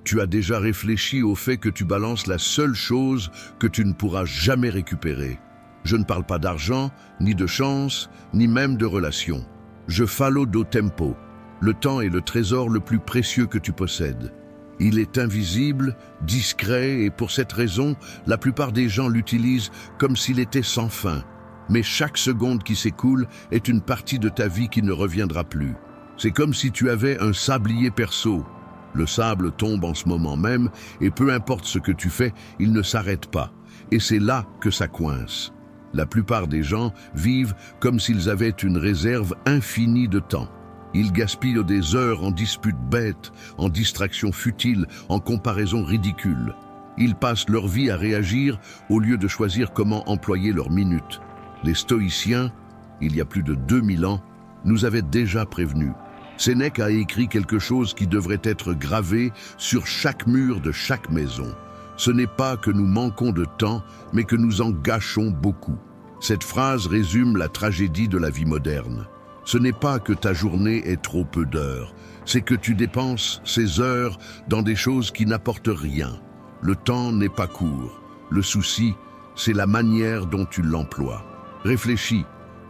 Tu as déjà réfléchi au fait que tu balances la seule chose que tu ne pourras jamais récupérer. Je ne parle pas d'argent, ni de chance, ni même de relations. Je fallo do tempo. Le temps est le trésor le plus précieux que tu possèdes. Il est invisible, discret et pour cette raison, la plupart des gens l'utilisent comme s'il était sans fin. Mais chaque seconde qui s'écoule est une partie de ta vie qui ne reviendra plus. C'est comme si tu avais un sablier perso. Le sable tombe en ce moment même et peu importe ce que tu fais, il ne s'arrête pas. Et c'est là que ça coince. La plupart des gens vivent comme s'ils avaient une réserve infinie de temps. Ils gaspillent des heures en disputes bêtes, en distractions futiles, en comparaisons ridicules. Ils passent leur vie à réagir au lieu de choisir comment employer leurs minutes. Les stoïciens, il y a plus de 2000 ans, nous avaient déjà prévenus. Sénèque a écrit quelque chose qui devrait être gravé sur chaque mur de chaque maison. Ce n'est pas que nous manquons de temps, mais que nous en gâchons beaucoup. Cette phrase résume la tragédie de la vie moderne. Ce n'est pas que ta journée ait trop peu d'heures, c'est que tu dépenses ces heures dans des choses qui n'apportent rien. Le temps n'est pas court. Le souci, c'est la manière dont tu l'emploies. Réfléchis.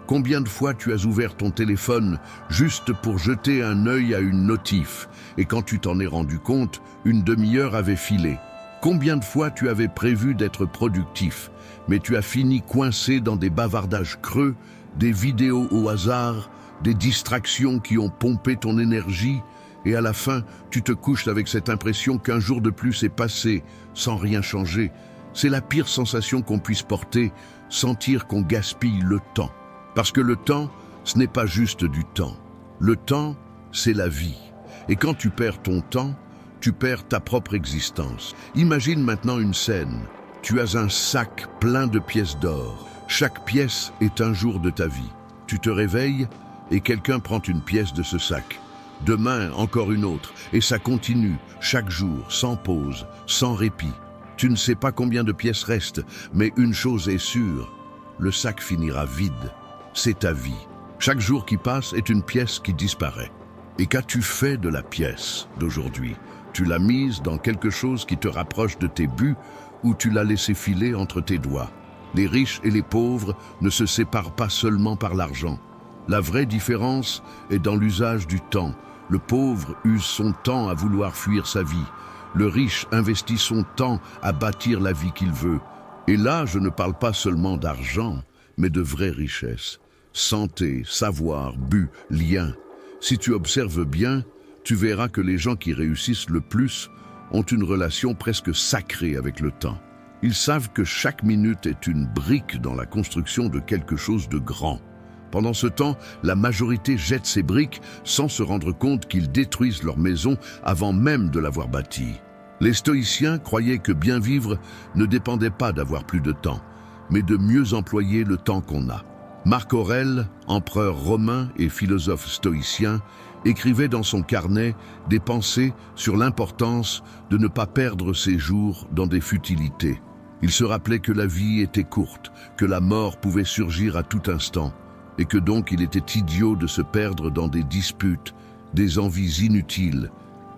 Combien de fois tu as ouvert ton téléphone juste pour jeter un œil à une notif et quand tu t'en es rendu compte, une demi-heure avait filé? Combien de fois tu avais prévu d'être productif, mais tu as fini coincé dans des bavardages creux, des vidéos au hasard, des distractions qui ont pompé ton énergie et à la fin, tu te couches avec cette impression qu'un jour de plus est passé sans rien changer. C'est la pire sensation qu'on puisse porter, sentir qu'on gaspille le temps. Parce que le temps, ce n'est pas juste du temps. Le temps, c'est la vie. Et quand tu perds ton temps, tu perds ta propre existence. Imagine maintenant une scène. Tu as un sac plein de pièces d'or. Chaque pièce est un jour de ta vie. Tu te réveilles et quelqu'un prend une pièce de ce sac. Demain, encore une autre. Et ça continue, chaque jour, sans pause, sans répit. Tu ne sais pas combien de pièces restent, mais une chose est sûre, le sac finira vide. C'est ta vie. Chaque jour qui passe est une pièce qui disparaît. Et qu'as-tu fait de la pièce d'aujourd'hui? Tu l'as mise dans quelque chose qui te rapproche de tes buts ou tu l'as laissé filer entre tes doigts? Les riches et les pauvres ne se séparent pas seulement par l'argent. La vraie différence est dans l'usage du temps. Le pauvre use son temps à vouloir fuir sa vie. Le riche investit son temps à bâtir la vie qu'il veut. Et là, je ne parle pas seulement d'argent, mais de vraies richesses. Santé, savoir, but, lien. Si tu observes bien, tu verras que les gens qui réussissent le plus ont une relation presque sacrée avec le temps. Ils savent que chaque minute est une brique dans la construction de quelque chose de grand. Pendant ce temps, la majorité jette ces briques sans se rendre compte qu'ils détruisent leur maison avant même de l'avoir bâtie. Les stoïciens croyaient que bien vivre ne dépendait pas d'avoir plus de temps, mais de mieux employer le temps qu'on a. Marc Aurèle, empereur romain et philosophe stoïcien, écrivait dans son carnet des pensées sur l'importance de ne pas perdre ses jours dans des futilités. Il se rappelait que la vie était courte, que la mort pouvait surgir à tout instant, et que donc il était idiot de se perdre dans des disputes, des envies inutiles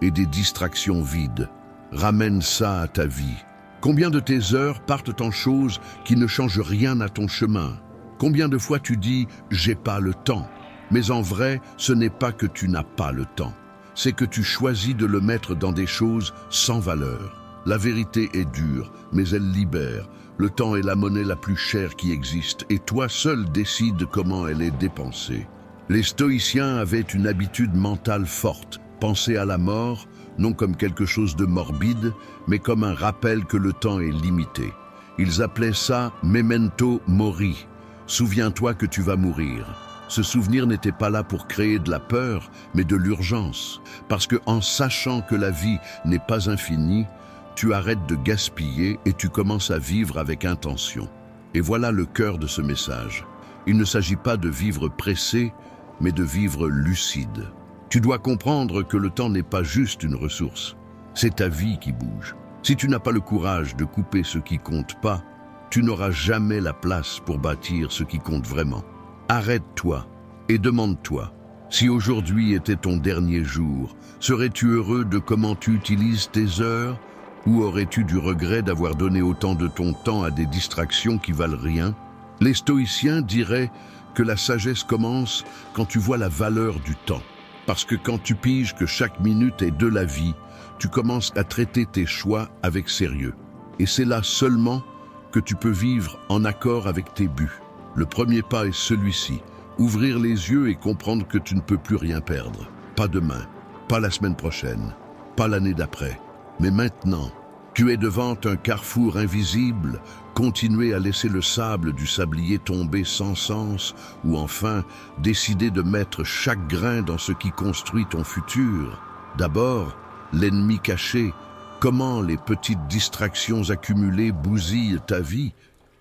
et des distractions vides. Ramène ça à ta vie. Combien de tes heures partent en choses qui ne changent rien à ton chemin? Combien de fois tu dis « j'ai pas le temps ». Mais en vrai, ce n'est pas que tu n'as pas le temps. C'est que tu choisis de le mettre dans des choses sans valeur. La vérité est dure, mais elle libère. Le temps est la monnaie la plus chère qui existe, et toi seul décides comment elle est dépensée. Les stoïciens avaient une habitude mentale forte, penser à la mort, non comme quelque chose de morbide, mais comme un rappel que le temps est limité. Ils appelaient ça « memento mori ». Souviens-toi que tu vas mourir. Ce souvenir n'était pas là pour créer de la peur, mais de l'urgence. Parce que en sachant que la vie n'est pas infinie, tu arrêtes de gaspiller et tu commences à vivre avec intention. Et voilà le cœur de ce message. Il ne s'agit pas de vivre pressé, mais de vivre lucide. Tu dois comprendre que le temps n'est pas juste une ressource. C'est ta vie qui bouge. Si tu n'as pas le courage de couper ce qui compte pas, tu n'auras jamais la place pour bâtir ce qui compte vraiment. Arrête-toi et demande-toi, Si aujourd'hui était ton dernier jour, serais-tu heureux de comment tu utilises tes heures ou aurais-tu du regret d'avoir donné autant de ton temps à des distractions qui valent rien? Les stoïciens diraient que la sagesse commence quand tu vois la valeur du temps. Parce que quand tu piges que chaque minute est de la vie, tu commences à traiter tes choix avec sérieux. Et c'est là seulement que tu peux vivre en accord avec tes buts. Le premier pas est celui-ci. Ouvrir les yeux et comprendre que tu ne peux plus rien perdre. Pas demain, pas la semaine prochaine, pas l'année d'après. Mais maintenant, tu es devant un carrefour invisible. Continuer à laisser le sable du sablier tomber sans sens ou enfin décider de mettre chaque grain dans ce qui construit ton futur. D'abord, l'ennemi caché. Comment les petites distractions accumulées bousillent ta vie?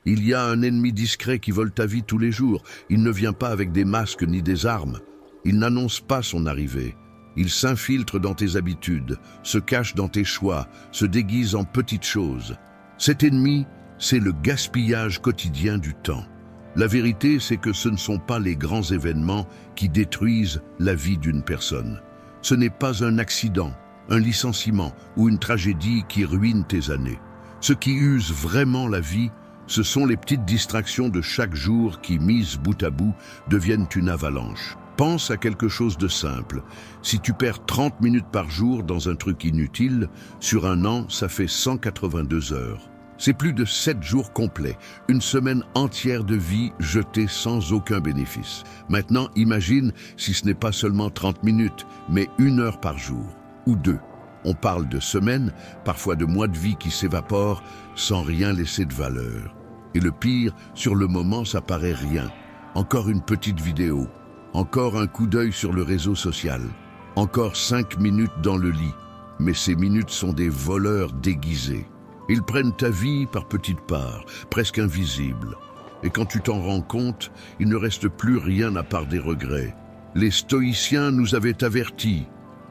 Il y a un ennemi discret qui vole ta vie tous les jours. Il ne vient pas avec des masques ni des armes. Il n'annonce pas son arrivée. Il s'infiltre dans tes habitudes, se cache dans tes choix, se déguise en petites choses. Cet ennemi, c'est le gaspillage quotidien du temps. La vérité, c'est que ce ne sont pas les grands événements qui détruisent la vie d'une personne. Ce n'est pas un accident, un licenciement ou une tragédie qui ruine tes années. Ce qui use vraiment la vie, ce sont les petites distractions de chaque jour qui, mises bout à bout, deviennent une avalanche. Pense à quelque chose de simple. Si tu perds 30 minutes par jour dans un truc inutile, sur un an, ça fait 182 heures. C'est plus de 7 jours complets, une semaine entière de vie jetée sans aucun bénéfice. Maintenant, imagine si ce n'est pas seulement 30 minutes, mais 1 heure par jour, ou 2. On parle de semaines, parfois de mois de vie qui s'évaporent sans rien laisser de valeur. Et le pire, sur le moment, ça paraît rien. Encore une petite vidéo, encore un coup d'œil sur le réseau social, encore 5 minutes dans le lit. Mais ces minutes sont des voleurs déguisés. Ils prennent ta vie par petites parts, presque invisibles. Et quand tu t'en rends compte, il ne reste plus rien à part des regrets. Les stoïciens nous avaient avertis.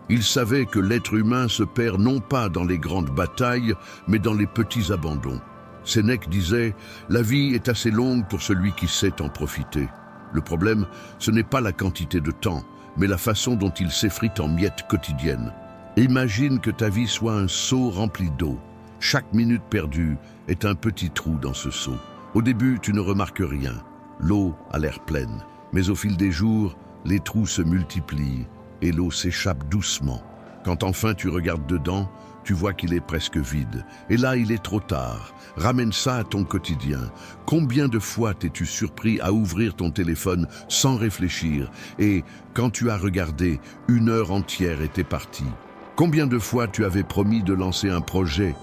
Ils savaient que l'être humain se perd non pas dans les grandes batailles, mais dans les petits abandons. Sénèque disait « La vie est assez longue pour celui qui sait en profiter ». Le problème, ce n'est pas la quantité de temps, mais la façon dont il s'effrite en miettes quotidiennes. Imagine que ta vie soit un seau rempli d'eau. Chaque minute perdue est un petit trou dans ce seau. Au début, tu ne remarques rien. L'eau a l'air pleine. Mais au fil des jours, les trous se multiplient et l'eau s'échappe doucement. Quand enfin tu regardes dedans, tu vois qu'il est presque vide. Et là, il est trop tard. Ramène ça à ton quotidien. Combien de fois t'es-tu surpris à ouvrir ton téléphone sans réfléchir et, quand tu as regardé, 1 heure entière était partie? Combien de fois tu avais promis de lancer un projet,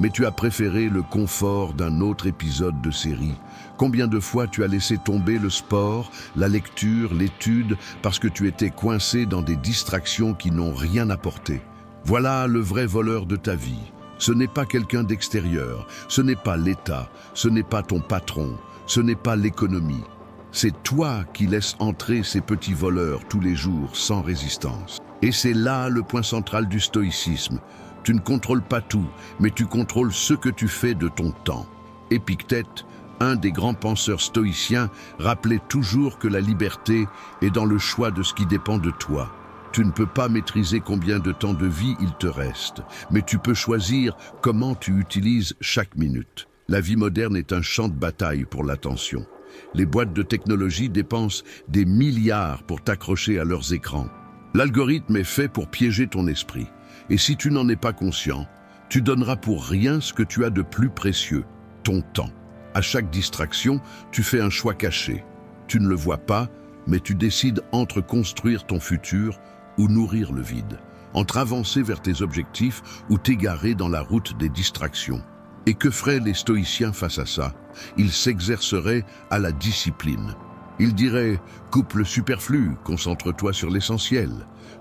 mais tu as préféré le confort d'un autre épisode de série? Combien de fois tu as laissé tomber le sport, la lecture, l'étude, parce que tu étais coincé dans des distractions qui n'ont rien apporté? Voilà le vrai voleur de ta vie. Ce n'est pas quelqu'un d'extérieur, ce n'est pas l'État, ce n'est pas ton patron, ce n'est pas l'économie. C'est toi qui laisses entrer ces petits voleurs tous les jours sans résistance. Et c'est là le point central du stoïcisme. Tu ne contrôles pas tout, mais tu contrôles ce que tu fais de ton temps. Épictète, un des grands penseurs stoïciens, rappelait toujours que la liberté est dans le choix de ce qui dépend de toi. Tu ne peux pas maîtriser combien de temps de vie il te reste, mais tu peux choisir comment tu utilises chaque minute. La vie moderne est un champ de bataille pour l'attention. Les boîtes de technologie dépensent des milliards pour t'accrocher à leurs écrans. L'algorithme est fait pour piéger ton esprit. Et si tu n'en es pas conscient, tu donneras pour rien ce que tu as de plus précieux, ton temps. À chaque distraction, tu fais un choix caché. Tu ne le vois pas, mais tu décides entre construire ton futur ou nourrir le vide, entre avancer vers tes objectifs ou t'égarer dans la route des distractions. Et que feraient les stoïciens face à ça? Ils s'exerceraient à la discipline. Ils diraient « coupe le superflu, concentre-toi sur l'essentiel.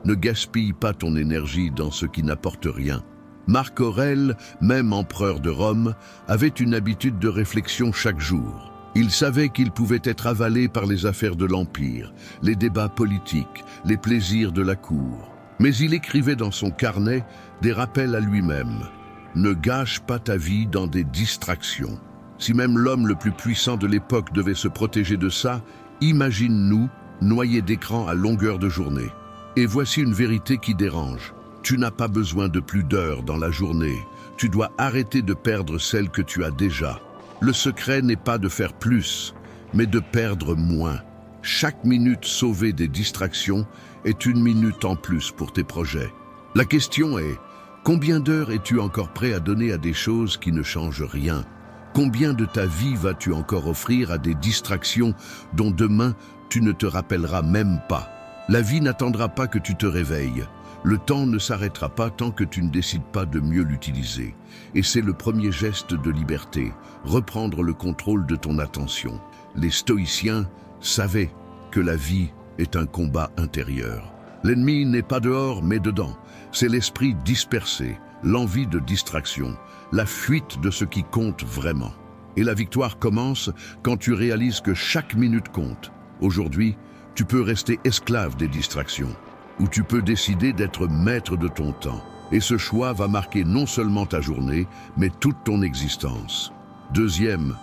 Ne gaspille pas ton énergie dans ce qui n'apporte rien. » Marc Aurèle, même empereur de Rome, avait une habitude de réflexion chaque jour. Il savait qu'il pouvait être avalé par les affaires de l'Empire, les débats politiques, les plaisirs de la cour. Mais il écrivait dans son carnet des rappels à lui-même. Ne gâche pas ta vie dans des distractions. Si même l'homme le plus puissant de l'époque devait se protéger de ça, imagine-nous noyé d'écran à longueur de journée. Et voici une vérité qui dérange. Tu n'as pas besoin de plus d'heures dans la journée. Tu dois arrêter de perdre celles que tu as déjà. Le secret n'est pas de faire plus, mais de perdre moins. Chaque minute sauvée des distractions est une minute en plus pour tes projets. La question est, combien d'heures es-tu encore prêt à donner à des choses qui ne changent rien? Combien de ta vie vas-tu encore offrir à des distractions dont demain tu ne te rappelleras même pas? La vie n'attendra pas que tu te réveilles. Le temps ne s'arrêtera pas tant que tu ne décides pas de mieux l'utiliser. Et c'est le premier geste de liberté, reprendre le contrôle de ton attention. Les stoïciens savaient que la vie est un combat intérieur. L'ennemi n'est pas dehors, mais dedans. C'est l'esprit dispersé, l'envie de distraction, la fuite de ce qui compte vraiment. Et la victoire commence quand tu réalises que chaque minute compte. Aujourd'hui, tu peux rester esclave des distractions, ou tu peux décider d'être maître de ton temps. Et ce choix va marquer non seulement ta journée, mais toute ton existence. Deuxième,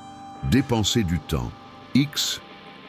dépenser du temps. X,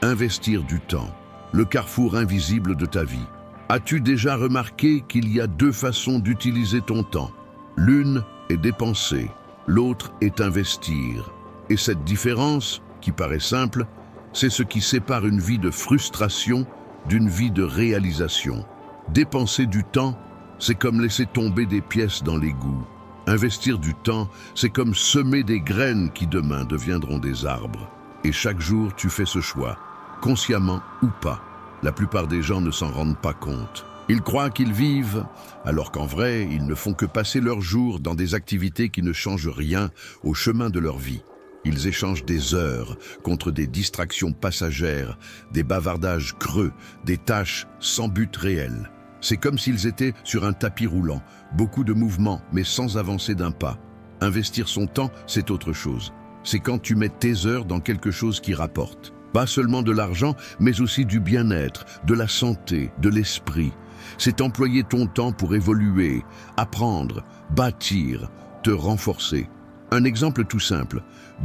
investir du temps. Le carrefour invisible de ta vie. As-tu déjà remarqué qu'il y a deux façons d'utiliser ton temps? L'une est dépenser, l'autre est investir. Et cette différence, qui paraît simple, c'est ce qui sépare une vie de frustration d'une vie de réalisation. Dépenser du temps, c'est comme laisser tomber des pièces dans l'égout. Investir du temps, c'est comme semer des graines qui demain deviendront des arbres. Et chaque jour, tu fais ce choix, consciemment ou pas. La plupart des gens ne s'en rendent pas compte. Ils croient qu'ils vivent, alors qu'en vrai, ils ne font que passer leurs jours dans des activités qui ne changent rien au chemin de leur vie. Ils échangent des heures contre des distractions passagères, des bavardages creux, des tâches sans but réel. C'est comme s'ils étaient sur un tapis roulant, beaucoup de mouvements, mais sans avancer d'un pas. Investir son temps, c'est autre chose. C'est quand tu mets tes heures dans quelque chose qui rapporte. Pas seulement de l'argent, mais aussi du bien-être, de la santé, de l'esprit. C'est employer ton temps pour évoluer, apprendre, bâtir, te renforcer. Un exemple tout simple.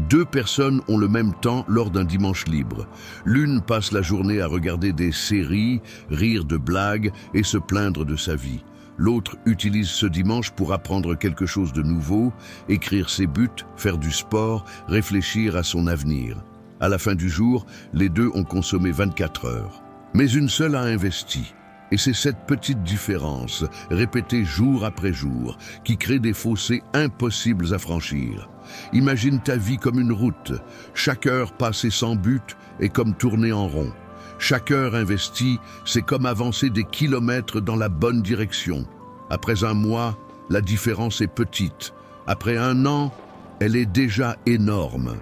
Deux personnes ont le même temps lors d'un dimanche libre. L'une passe la journée à regarder des séries, rire de blagues et se plaindre de sa vie. L'autre utilise ce dimanche pour apprendre quelque chose de nouveau, écrire ses buts, faire du sport, réfléchir à son avenir. À la fin du jour, les deux ont consommé 24 heures. Mais une seule a investi. Et c'est cette petite différence, répétée jour après jour, qui crée des fossés impossibles à franchir. Imagine ta vie comme une route. Chaque heure passée sans but est comme tourner en rond. Chaque heure investie, c'est comme avancer des kilomètres dans la bonne direction. Après un mois, la différence est petite. Après un an, elle est déjà énorme.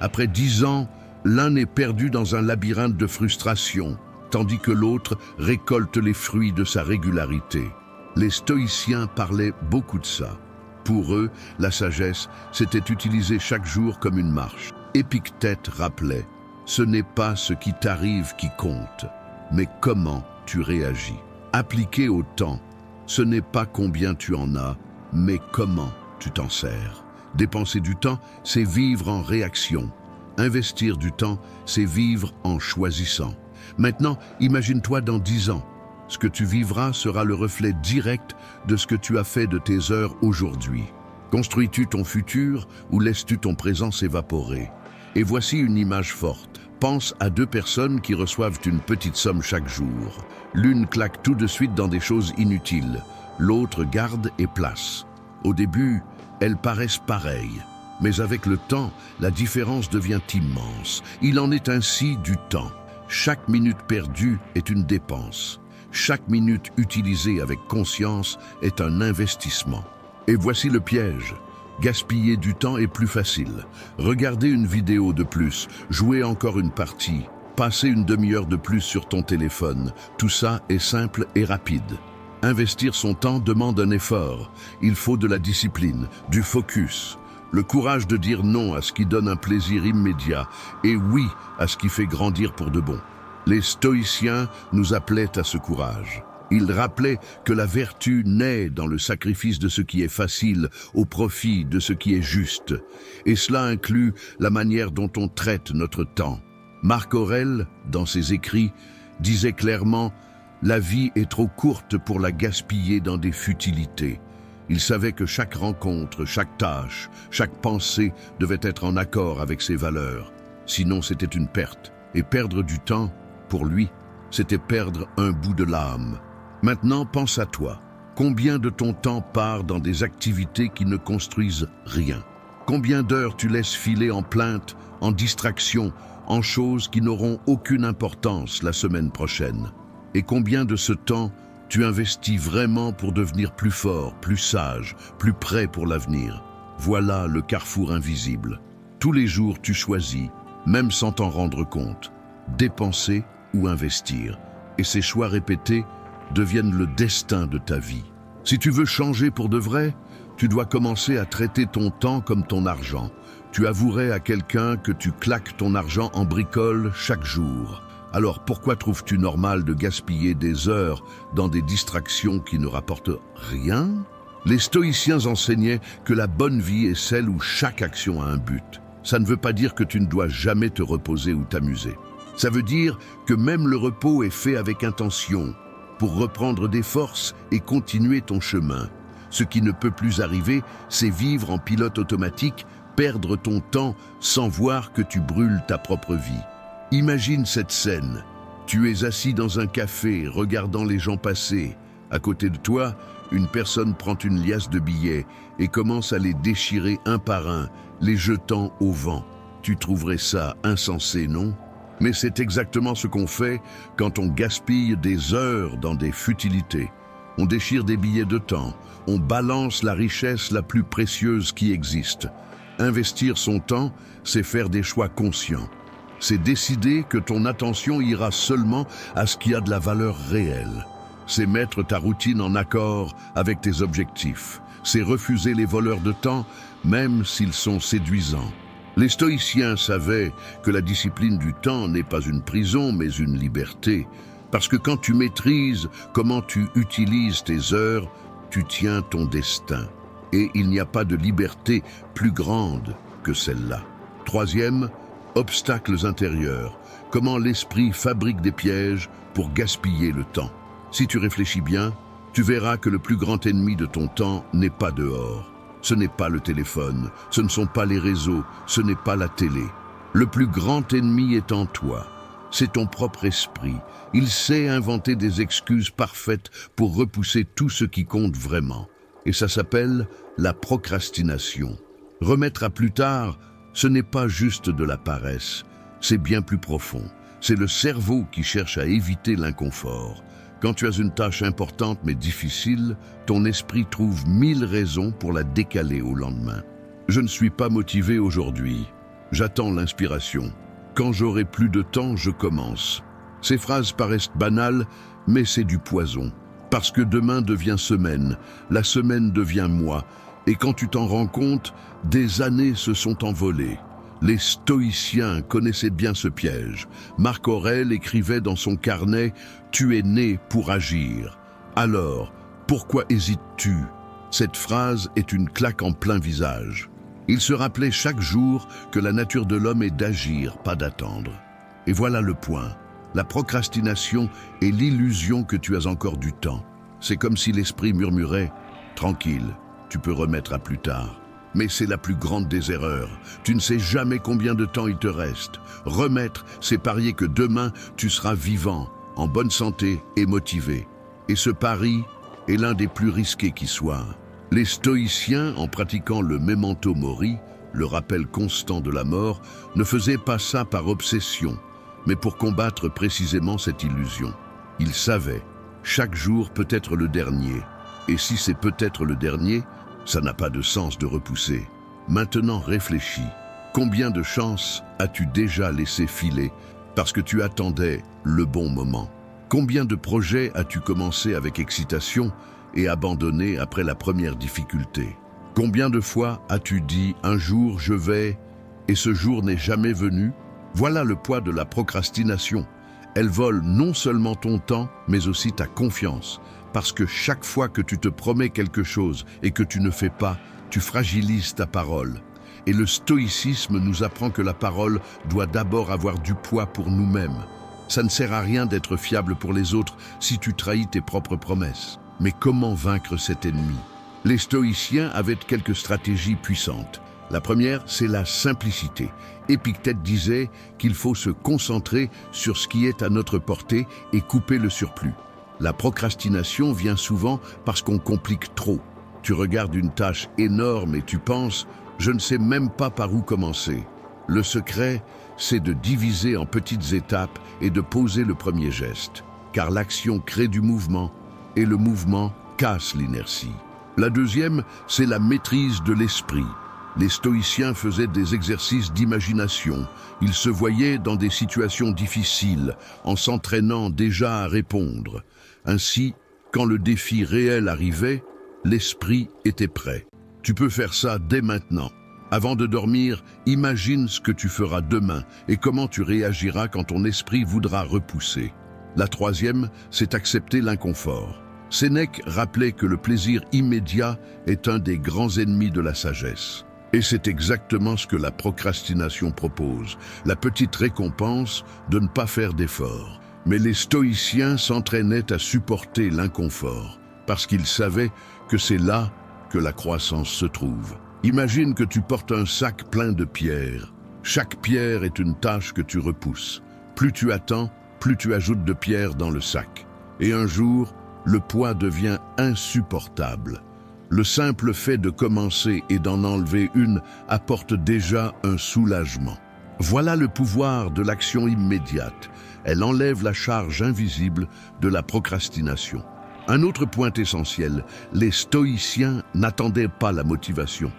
Après 10 ans, l'un est perdu dans un labyrinthe de frustration, tandis que l'autre récolte les fruits de sa régularité. Les stoïciens parlaient beaucoup de ça. Pour eux, la sagesse, c'était utiliser chaque jour comme une marche. Épictète rappelait, ce n'est pas ce qui t'arrive qui compte, mais comment tu réagis. Appliqué au temps, ce n'est pas combien tu en as, mais comment tu t'en sers. Dépenser du temps, c'est vivre en réaction. Investir du temps, c'est vivre en choisissant. Maintenant, imagine-toi dans 10 ans. Ce que tu vivras sera le reflet direct de ce que tu as fait de tes heures aujourd'hui. Construis-tu ton futur ou laisses-tu ton présent s'évaporer? Et voici une image forte. Pense à deux personnes qui reçoivent une petite somme chaque jour. L'une claque tout de suite dans des choses inutiles. L'autre garde et place. Au début, elles paraissent pareilles. Mais avec le temps, la différence devient immense. Il en est ainsi du temps. Chaque minute perdue est une dépense. Chaque minute utilisée avec conscience est un investissement. Et voici le piège. Gaspiller du temps est plus facile. Regarder une vidéo de plus, jouer encore une partie, passer une demi-heure de plus sur ton téléphone, tout ça est simple et rapide. Investir son temps demande un effort. Il faut de la discipline, du focus, le courage de dire non à ce qui donne un plaisir immédiat et oui à ce qui fait grandir pour de bon. Les stoïciens nous appelaient à ce courage. Ils rappelaient que la vertu naît dans le sacrifice de ce qui est facile au profit de ce qui est juste. Et cela inclut la manière dont on traite notre temps. Marc Aurèle, dans ses écrits, disait clairement « La vie est trop courte pour la gaspiller dans des futilités ». Il savait que chaque rencontre, chaque tâche, chaque pensée devait être en accord avec ses valeurs. Sinon, c'était une perte. Et perdre du temps, pour lui, c'était perdre un bout de l'âme. Maintenant, pense à toi. Combien de ton temps part dans des activités qui ne construisent rien? Combien d'heures tu laisses filer en plaintes, en distractions, en choses qui n'auront aucune importance la semaine prochaine? Et combien de ce temps tu investis vraiment pour devenir plus fort, plus sage, plus prêt pour l'avenir? Voilà le carrefour invisible. Tous les jours tu choisis, même sans t'en rendre compte, dépenser ou investir. Et ces choix répétés deviennent le destin de ta vie. Si tu veux changer pour de vrai, tu dois commencer à traiter ton temps comme ton argent. Tu avouerais à quelqu'un que tu claques ton argent en bricole chaque jour. Alors pourquoi trouves-tu normal de gaspiller des heures dans des distractions qui ne rapportent rien? Les stoïciens enseignaient que la bonne vie est celle où chaque action a un but. Ça ne veut pas dire que tu ne dois jamais te reposer ou t'amuser. Ça veut dire que même le repos est fait avec intention, pour reprendre des forces et continuer ton chemin. Ce qui ne peut plus arriver, c'est vivre en pilote automatique, perdre ton temps sans voir que tu brûles ta propre vie. Imagine cette scène. Tu es assis dans un café, regardant les gens passer. À côté de toi, une personne prend une liasse de billets et commence à les déchirer un par un, les jetant au vent. Tu trouverais ça insensé, non? Mais c'est exactement ce qu'on fait quand on gaspille des heures dans des futilités. On déchire des billets de temps, on balance la richesse la plus précieuse qui existe. Investir son temps, c'est faire des choix conscients. C'est décider que ton attention ira seulement à ce qui a de la valeur réelle. C'est mettre ta routine en accord avec tes objectifs. C'est refuser les voleurs de temps, même s'ils sont séduisants. Les stoïciens savaient que la discipline du temps n'est pas une prison, mais une liberté. Parce que quand tu maîtrises comment tu utilises tes heures, tu tiens ton destin. Et il n'y a pas de liberté plus grande que celle-là. Troisième, obstacles intérieurs. Comment l'esprit fabrique des pièges pour gaspiller le temps. Si tu réfléchis bien, tu verras que le plus grand ennemi de ton temps n'est pas dehors. Ce n'est pas le téléphone, ce ne sont pas les réseaux, ce n'est pas la télé. Le plus grand ennemi est en toi. C'est ton propre esprit. Il sait inventer des excuses parfaites pour repousser tout ce qui compte vraiment. Et ça s'appelle la procrastination. Remettre à plus tard, ce n'est pas juste de la paresse, c'est bien plus profond. C'est le cerveau qui cherche à éviter l'inconfort. Quand tu as une tâche importante mais difficile, ton esprit trouve 1000 raisons pour la décaler au lendemain. Je ne suis pas motivé aujourd'hui. J'attends l'inspiration. Quand j'aurai plus de temps, je commence. Ces phrases paraissent banales, mais c'est du poison. Parce que demain devient semaine, la semaine devient mois, et quand tu t'en rends compte, des années se sont envolées. Les stoïciens connaissaient bien ce piège. Marc Aurèle écrivait dans son carnet « Tu es né pour agir ». Alors, pourquoi hésites-tu? Cette phrase est une claque en plein visage. Il se rappelait chaque jour que la nature de l'homme est d'agir, pas d'attendre. Et voilà le point. La procrastination est l'illusion que tu as encore du temps. C'est comme si l'esprit murmurait « Tranquille, tu peux remettre à plus tard ». Mais c'est la plus grande des erreurs. Tu ne sais jamais combien de temps il te reste. Remettre, c'est parier que demain, tu seras vivant, en bonne santé et motivé. Et ce pari est l'un des plus risqués qui soit. Les stoïciens, en pratiquant le memento mori, le rappel constant de la mort, ne faisaient pas ça par obsession, mais pour combattre précisément cette illusion. Ils savaient, chaque jour peut être le dernier. Et si c'est peut-être le dernier, ça n'a pas de sens de repousser. Maintenant réfléchis. Combien de chances as-tu déjà laissé filer parce que tu attendais le bon moment? Combien de projets as-tu commencé avec excitation et abandonné après la première difficulté? Combien de fois as-tu dit « un jour je vais » et ce jour n'est jamais venu? Voilà le poids de la procrastination. Elle vole non seulement ton temps, mais aussi ta confiance. Parce que chaque fois que tu te promets quelque chose et que tu ne fais pas, tu fragilises ta parole. Et le stoïcisme nous apprend que la parole doit d'abord avoir du poids pour nous-mêmes. Ça ne sert à rien d'être fiable pour les autres si tu trahis tes propres promesses. Mais comment vaincre cet ennemi? Les stoïciens avaient quelques stratégies puissantes. La première, c'est la simplicité. Épictète disait qu'il faut se concentrer sur ce qui est à notre portée et couper le surplus. La procrastination vient souvent parce qu'on complique trop. Tu regardes une tâche énorme et tu penses « je ne sais même pas par où commencer ». Le secret, c'est de diviser en petites étapes et de poser le premier geste, car l'action crée du mouvement et le mouvement casse l'inertie. La deuxième, c'est la maîtrise de l'esprit. Les stoïciens faisaient des exercices d'imagination. Ils se voyaient dans des situations difficiles, en s'entraînant déjà à répondre. Ainsi, quand le défi réel arrivait, l'esprit était prêt. Tu peux faire ça dès maintenant. Avant de dormir, imagine ce que tu feras demain et comment tu réagiras quand ton esprit voudra repousser. La troisième, c'est accepter l'inconfort. Sénèque rappelait que le plaisir immédiat est un des grands ennemis de la sagesse. Et c'est exactement ce que la procrastination propose, la petite récompense de ne pas faire d'efforts. Mais les stoïciens s'entraînaient à supporter l'inconfort, parce qu'ils savaient que c'est là que la croissance se trouve. Imagine que tu portes un sac plein de pierres. Chaque pierre est une tâche que tu repousses. Plus tu attends, plus tu ajoutes de pierres dans le sac. Et un jour, le poids devient insupportable. Le simple fait de commencer et d'en enlever une apporte déjà un soulagement. Voilà le pouvoir de l'action immédiate. Elle enlève la charge invisible de la procrastination. Un autre point essentiel, les stoïciens n'attendaient pas la motivation.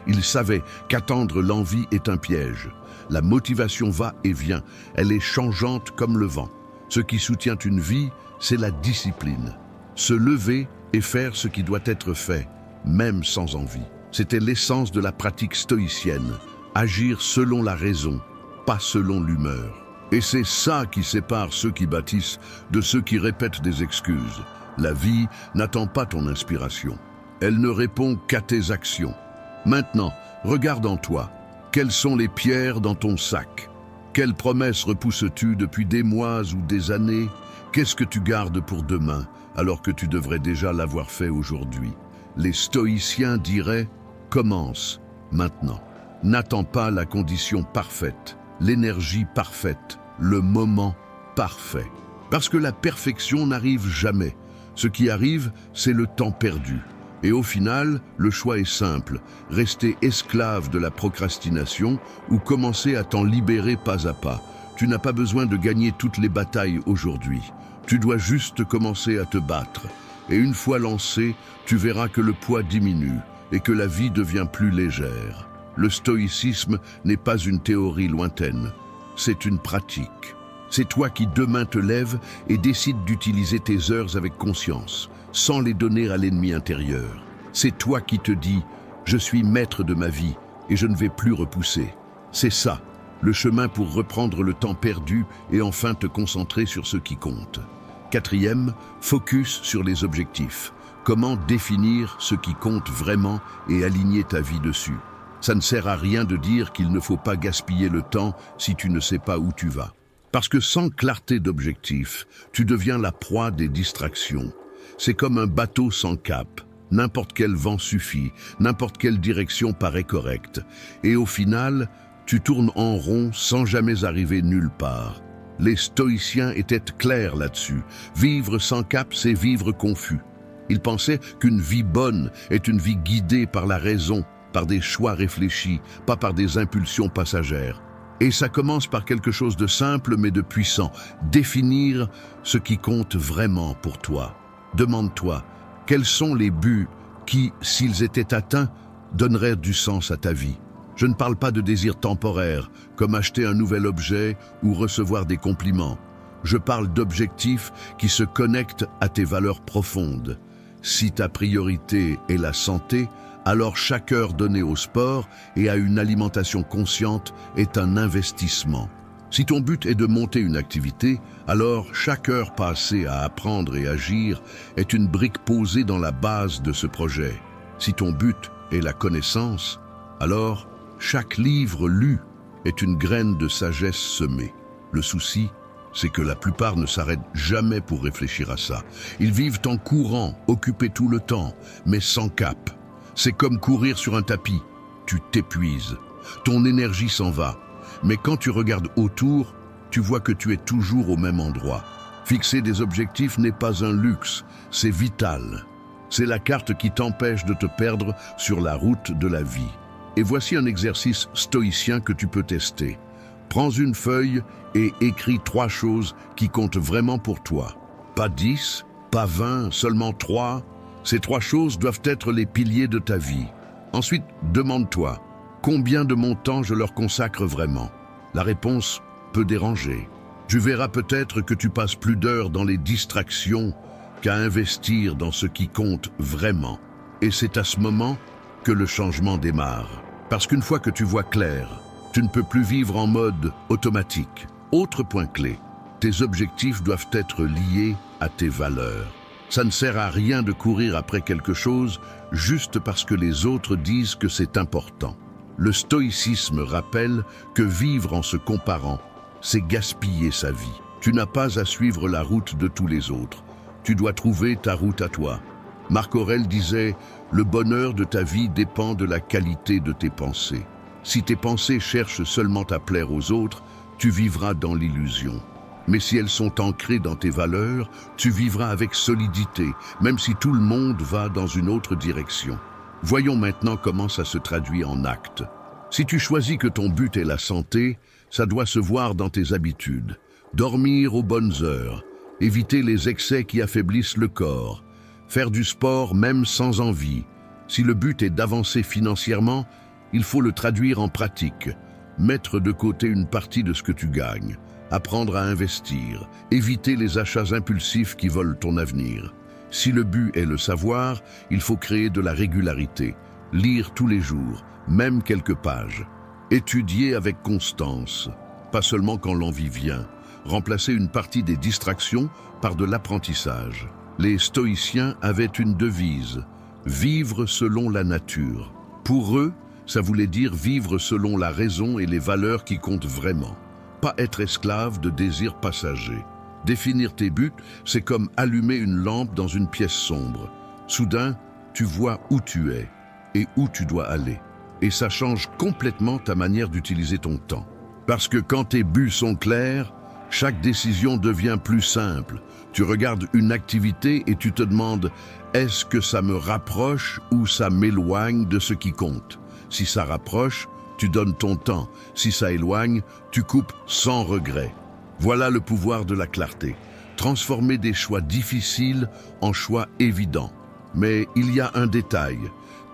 Ils savaient qu'attendre l'envie est un piège. La motivation va et vient, elle est changeante comme le vent. Ce qui soutient une vie, c'est la discipline. Se lever et faire ce qui doit être fait, même sans envie. C'était l'essence de la pratique stoïcienne, agir selon la raison, pas selon l'humeur. Et c'est ça qui sépare ceux qui bâtissent de ceux qui répètent des excuses. La vie n'attend pas ton inspiration. Elle ne répond qu'à tes actions. Maintenant, regarde en toi. Quelles sont les pierres dans ton sac? Quelles promesses repousses-tu depuis des mois ou des années? Qu'est-ce que tu gardes pour demain, alors que tu devrais déjà l'avoir fait aujourd'hui? Les stoïciens diraient « commence maintenant ». N'attends pas la condition parfaite, l'énergie parfaite, le moment parfait. Parce que la perfection n'arrive jamais. Ce qui arrive, c'est le temps perdu. Et au final, le choix est simple, rester esclave de la procrastination ou commencer à t'en libérer pas à pas. Tu n'as pas besoin de gagner toutes les batailles aujourd'hui. Tu dois juste commencer à te battre. Et une fois lancé, tu verras que le poids diminue et que la vie devient plus légère. Le stoïcisme n'est pas une théorie lointaine, c'est une pratique. C'est toi qui demain te lèves et décides d'utiliser tes heures avec conscience, sans les donner à l'ennemi intérieur. C'est toi qui te dis « je suis maître de ma vie et je ne vais plus repousser ». C'est ça, le chemin pour reprendre le temps perdu et enfin te concentrer sur ce qui compte. Quatrième, focus sur les objectifs. Comment définir ce qui compte vraiment et aligner ta vie dessus? Ça ne sert à rien de dire qu'il ne faut pas gaspiller le temps si tu ne sais pas où tu vas. Parce que sans clarté d'objectif, tu deviens la proie des distractions. C'est comme un bateau sans cap. N'importe quel vent suffit, n'importe quelle direction paraît correcte. Et au final, tu tournes en rond sans jamais arriver nulle part. Les stoïciens étaient clairs là-dessus. Vivre sans cap, c'est vivre confus. Ils pensaient qu'une vie bonne est une vie guidée par la raison, par des choix réfléchis, pas par des impulsions passagères. Et ça commence par quelque chose de simple mais de puissant. Définir ce qui compte vraiment pour toi. Demande-toi, quels sont les buts qui, s'ils étaient atteints, donneraient du sens à ta vie? Je ne parle pas de désirs temporaires, comme acheter un nouvel objet ou recevoir des compliments. Je parle d'objectifs qui se connectent à tes valeurs profondes. Si ta priorité est la santé, alors chaque heure donnée au sport et à une alimentation consciente est un investissement. Si ton but est de monter une activité, alors chaque heure passée à apprendre et agir est une brique posée dans la base de ce projet. Si ton but est la connaissance, alors chaque livre lu est une graine de sagesse semée. Le souci, c'est que la plupart ne s'arrêtent jamais pour réfléchir à ça. Ils vivent en courant, occupés tout le temps, mais sans cap. C'est comme courir sur un tapis. Tu t'épuises. Ton énergie s'en va. Mais quand tu regardes autour, tu vois que tu es toujours au même endroit. Fixer des objectifs n'est pas un luxe, c'est vital. C'est la carte qui t'empêche de te perdre sur la route de la vie. Et voici un exercice stoïcien que tu peux tester. Prends une feuille et écris 3 choses qui comptent vraiment pour toi. Pas 10, pas 20, seulement 3. Ces 3 choses doivent être les piliers de ta vie. Ensuite, demande-toi, combien de mon temps je leur consacre vraiment? La réponse peut déranger. Tu verras peut-être que tu passes plus d'heures dans les distractions qu'à investir dans ce qui compte vraiment. Et c'est à ce moment que le changement démarre. Parce qu'une fois que tu vois clair, tu ne peux plus vivre en mode automatique. Autre point clé, tes objectifs doivent être liés à tes valeurs. Ça ne sert à rien de courir après quelque chose juste parce que les autres disent que c'est important. Le stoïcisme rappelle que vivre en se comparant, c'est gaspiller sa vie. Tu n'as pas à suivre la route de tous les autres. Tu dois trouver ta route à toi. Marc Aurèle disait « Le bonheur de ta vie dépend de la qualité de tes pensées. Si tes pensées cherchent seulement à plaire aux autres, tu vivras dans l'illusion. Mais si elles sont ancrées dans tes valeurs, tu vivras avec solidité, même si tout le monde va dans une autre direction. » Voyons maintenant comment ça se traduit en actes. Si tu choisis que ton but est la santé, ça doit se voir dans tes habitudes. Dormir aux bonnes heures, éviter les excès qui affaiblissent le corps, faire du sport même sans envie. Si le but est d'avancer financièrement, il faut le traduire en pratique. Mettre de côté une partie de ce que tu gagnes, apprendre à investir, éviter les achats impulsifs qui volent ton avenir. Si le but est le savoir, il faut créer de la régularité, lire tous les jours, même quelques pages. Étudier avec constance, pas seulement quand l'envie vient. Remplacer une partie des distractions par de l'apprentissage. Les stoïciens avaient une devise, vivre selon la nature. Pour eux, ça voulait dire vivre selon la raison et les valeurs qui comptent vraiment. Pas être esclave de désirs passagers. Définir tes buts, c'est comme allumer une lampe dans une pièce sombre. Soudain, tu vois où tu es et où tu dois aller. Et ça change complètement ta manière d'utiliser ton temps. Parce que quand tes buts sont clairs, chaque décision devient plus simple. Tu regardes une activité et tu te demandes « Est-ce que ça me rapproche ou ça m'éloigne de ce qui compte ?» Si ça rapproche, tu donnes ton temps. Si ça éloigne, tu coupes sans regret. Voilà le pouvoir de la clarté. Transformer des choix difficiles en choix évidents. Mais il y a un détail.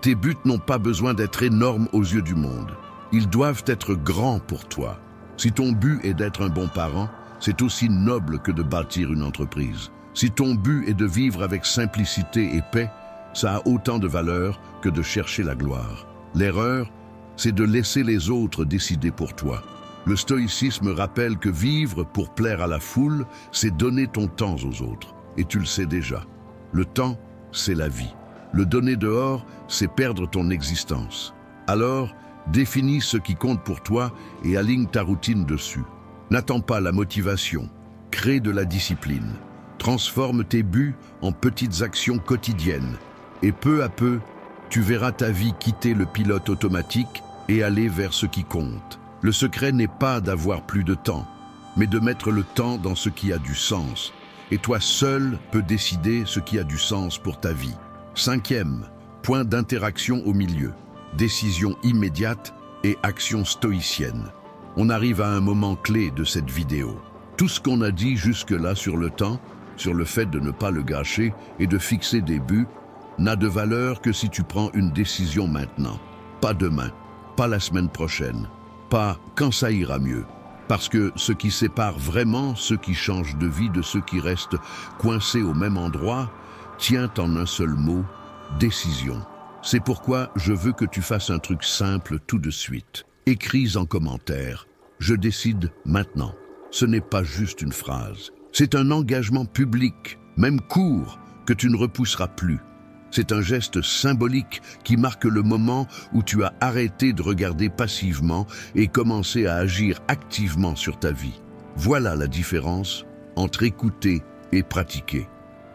Tes buts n'ont pas besoin d'être énormes aux yeux du monde. Ils doivent être grands pour toi. Si ton but est d'être un bon parent, c'est aussi noble que de bâtir une entreprise. Si ton but est de vivre avec simplicité et paix, ça a autant de valeur que de chercher la gloire. L'erreur, c'est de laisser les autres décider pour toi. Le stoïcisme rappelle que vivre pour plaire à la foule, c'est donner ton temps aux autres. Et tu le sais déjà. Le temps, c'est la vie. Le donner dehors, c'est perdre ton existence. Alors, définis ce qui compte pour toi et aligne ta routine dessus. N'attends pas la motivation. Crée de la discipline. Transforme tes buts en petites actions quotidiennes. Et peu à peu, tu verras ta vie quitter le pilote automatique et aller vers ce qui compte. Le secret n'est pas d'avoir plus de temps, mais de mettre le temps dans ce qui a du sens. Et toi seul peux décider ce qui a du sens pour ta vie. 5e, point d'interaction au milieu. Décision immédiate et action stoïcienne. On arrive à un moment clé de cette vidéo. Tout ce qu'on a dit jusque-là sur le temps, sur le fait de ne pas le gâcher et de fixer des buts, n'a de valeur que si tu prends une décision maintenant. Pas demain, pas la semaine prochaine, pas quand ça ira mieux. Parce que ce qui sépare vraiment ceux qui changent de vie de ceux qui restent coincés au même endroit tient en un seul mot, décision. C'est pourquoi je veux que tu fasses un truc simple tout de suite. Écris en commentaire, je décide maintenant. Ce n'est pas juste une phrase. C'est un engagement public, même court, que tu ne repousseras plus. C'est un geste symbolique qui marque le moment où tu as arrêté de regarder passivement et commencé à agir activement sur ta vie. Voilà la différence entre écouter et pratiquer.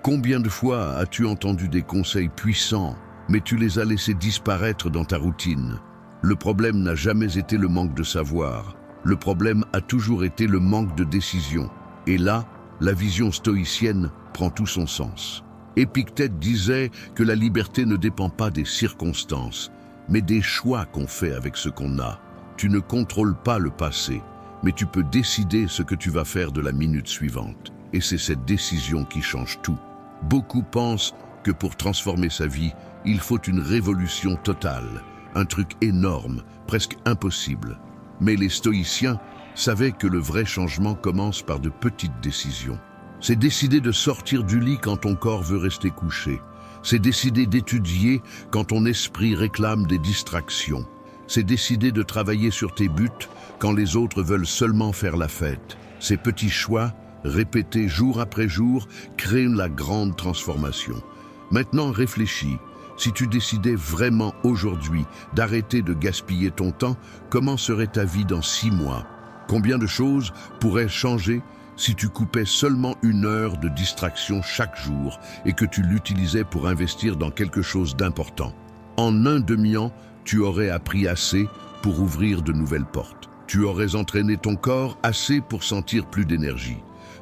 Combien de fois as-tu entendu des conseils puissants, mais tu les as laissés disparaître dans ta routine? Le problème n'a jamais été le manque de savoir. Le problème a toujours été le manque de décision. Et là, la vision stoïcienne prend tout son sens. Épictète disait que la liberté ne dépend pas des circonstances, mais des choix qu'on fait avec ce qu'on a. Tu ne contrôles pas le passé, mais tu peux décider ce que tu vas faire de la minute suivante. Et c'est cette décision qui change tout. Beaucoup pensent que pour transformer sa vie, il faut une révolution totale, un truc énorme, presque impossible. Mais les stoïciens savaient que le vrai changement commence par de petites décisions. C'est décider de sortir du lit quand ton corps veut rester couché. C'est décider d'étudier quand ton esprit réclame des distractions. C'est décider de travailler sur tes buts quand les autres veulent seulement faire la fête. Ces petits choix, répétés jour après jour, créent la grande transformation. Maintenant, réfléchis. Si tu décidais vraiment aujourd'hui d'arrêter de gaspiller ton temps, comment serait ta vie dans 6 mois? Combien de choses pourraient changer si tu coupais seulement 1 heure de distraction chaque jour et que tu l'utilisais pour investir dans quelque chose d'important? En un demi-an, tu aurais appris assez pour ouvrir de nouvelles portes. Tu aurais entraîné ton corps assez pour sentir plus d'énergie.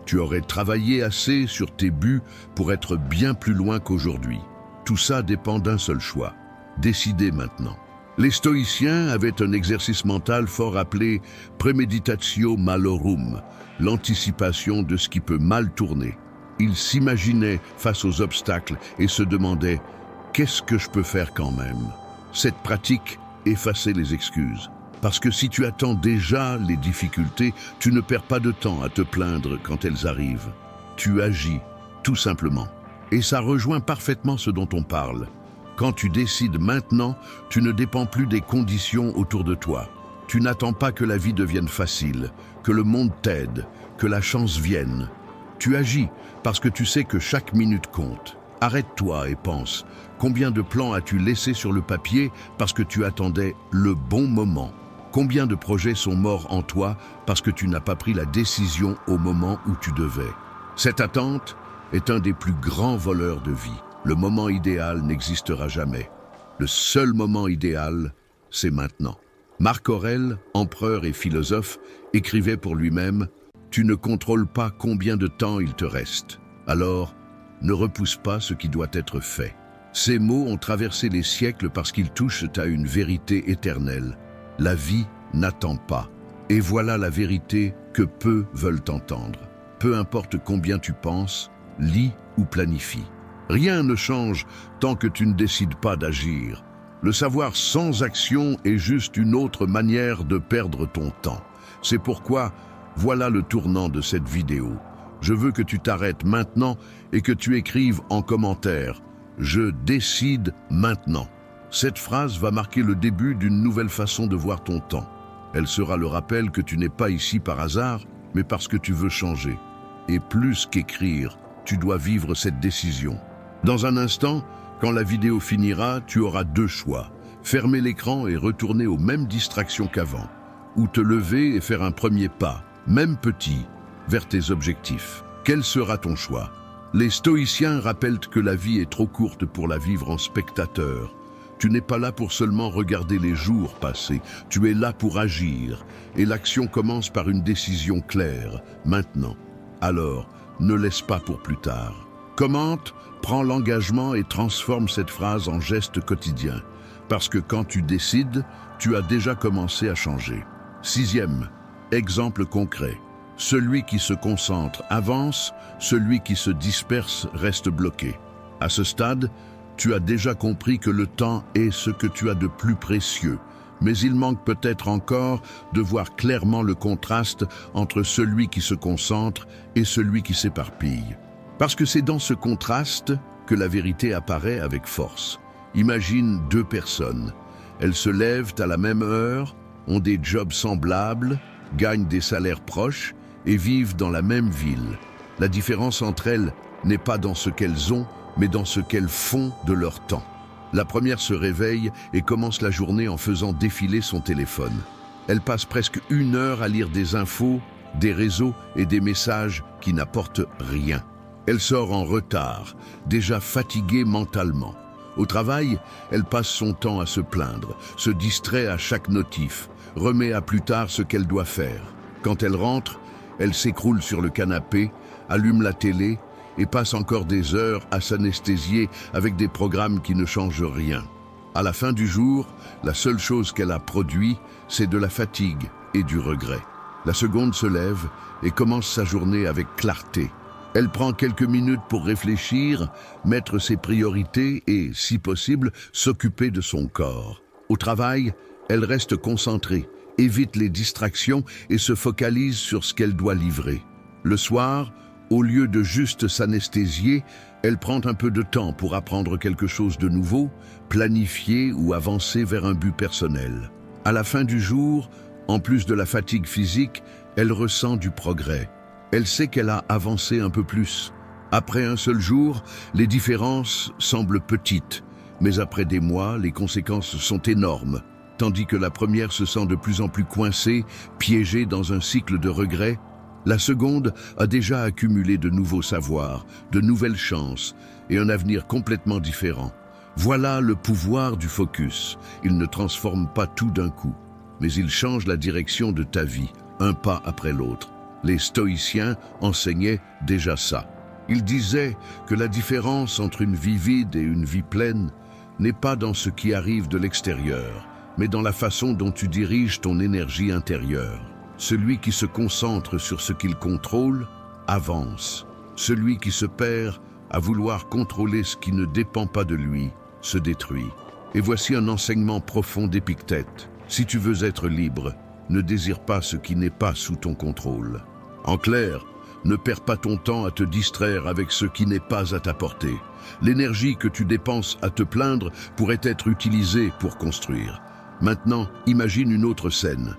Tu aurais travaillé assez sur tes buts pour être bien plus loin qu'aujourd'hui. Tout ça dépend d'un seul choix. Décidez maintenant. Les stoïciens avaient un exercice mental fort appelé premeditatio malorum, l'anticipation de ce qui peut mal tourner. Ils s'imaginaient face aux obstacles et se demandaient « Qu'est-ce que je peux faire quand même ?» Cette pratique effaçait les excuses. Parce que si tu attends déjà les difficultés, tu ne perds pas de temps à te plaindre quand elles arrivent. Tu agis, tout simplement. Et ça rejoint parfaitement ce dont on parle. Quand tu décides maintenant, tu ne dépends plus des conditions autour de toi. Tu n'attends pas que la vie devienne facile, que le monde t'aide, que la chance vienne. Tu agis parce que tu sais que chaque minute compte. Arrête-toi et pense. Combien de plans as-tu laissés sur le papier parce que tu attendais le bon moment? Combien de projets sont morts en toi parce que tu n'as pas pris la décision au moment où tu devais? Cette attente est un des plus grands voleurs de vie. Le moment idéal n'existera jamais. Le seul moment idéal, c'est maintenant. Marc Aurèle, empereur et philosophe, écrivait pour lui-même « Tu ne contrôles pas combien de temps il te reste. Alors, ne repousse pas ce qui doit être fait. » Ces mots ont traversé les siècles parce qu'ils touchent à une vérité éternelle. La vie n'attend pas. Et voilà la vérité que peu veulent entendre. Peu importe combien tu penses, lis ou planifies. Rien ne change tant que tu ne décides pas d'agir. Le savoir sans action est juste une autre manière de perdre ton temps. C'est pourquoi, voilà le tournant de cette vidéo. Je veux que tu t'arrêtes maintenant et que tu écrives en commentaire « Je décide maintenant ». Cette phrase va marquer le début d'une nouvelle façon de voir ton temps. Elle sera le rappel que tu n'es pas ici par hasard, mais parce que tu veux changer. Et plus qu'écrire, tu dois vivre cette décision. Dans un instant, quand la vidéo finira, tu auras 2 choix. Fermer l'écran et retourner aux mêmes distractions qu'avant. Ou te lever et faire un premier pas, même petit, vers tes objectifs. Quel sera ton choix? Les stoïciens rappellent que la vie est trop courte pour la vivre en spectateur. Tu n'es pas là pour seulement regarder les jours passer, tu es là pour agir. Et l'action commence par une décision claire, maintenant. Alors, ne laisse pas pour plus tard. Commente, prends l'engagement et transforme cette phrase en geste quotidien. Parce que quand tu décides, tu as déjà commencé à changer. 6e, exemple concret. Celui qui se concentre avance, celui qui se disperse reste bloqué. À ce stade, tu as déjà compris que le temps est ce que tu as de plus précieux, mais il manque peut-être encore de voir clairement le contraste entre celui qui se concentre et celui qui s'éparpille. Parce que c'est dans ce contraste que la vérité apparaît avec force. Imagine 2 personnes. Elles se lèvent à la même heure, ont des jobs semblables, gagnent des salaires proches et vivent dans la même ville. La différence entre elles n'est pas dans ce qu'elles ont, mais dans ce qu'elles font de leur temps. La première se réveille et commence la journée en faisant défiler son téléphone. Elle passe presque 1 heure à lire des infos, des réseaux et des messages qui n'apportent rien. Elle sort en retard, déjà fatiguée mentalement. Au travail, elle passe son temps à se plaindre, se distrait à chaque notif, remet à plus tard ce qu'elle doit faire. Quand elle rentre, elle s'écroule sur le canapé, allume la télé et passe encore des heures à s'anesthésier avec des programmes qui ne changent rien. À la fin du jour, la seule chose qu'elle a produit, c'est de la fatigue et du regret. La seconde se lève et commence sa journée avec clarté. Elle prend quelques minutes pour réfléchir, mettre ses priorités et, si possible, s'occuper de son corps. Au travail, elle reste concentrée, évite les distractions et se focalise sur ce qu'elle doit livrer. Le soir, au lieu de juste s'anesthésier, elle prend un peu de temps pour apprendre quelque chose de nouveau, planifier ou avancer vers un but personnel. À la fin du jour, en plus de la fatigue physique, elle ressent du progrès. Elle sait qu'elle a avancé un peu plus. Après un seul jour, les différences semblent petites, mais après des mois, les conséquences sont énormes. Tandis que la première se sent de plus en plus coincée, piégée dans un cycle de regrets, la seconde a déjà accumulé de nouveaux savoirs, de nouvelles chances et un avenir complètement différent. Voilà le pouvoir du focus. Il ne transforme pas tout d'un coup, mais il change la direction de ta vie, un pas après l'autre. Les stoïciens enseignaient déjà ça. Ils disaient que la différence entre une vie vide et une vie pleine n'est pas dans ce qui arrive de l'extérieur, mais dans la façon dont tu diriges ton énergie intérieure. Celui qui se concentre sur ce qu'il contrôle avance. Celui qui se perd à vouloir contrôler ce qui ne dépend pas de lui se détruit. Et voici un enseignement profond d'Épictète. Si tu veux être libre, ne désire pas ce qui n'est pas sous ton contrôle. En clair, ne perds pas ton temps à te distraire avec ce qui n'est pas à ta portée. L'énergie que tu dépenses à te plaindre pourrait être utilisée pour construire. Maintenant, imagine une autre scène.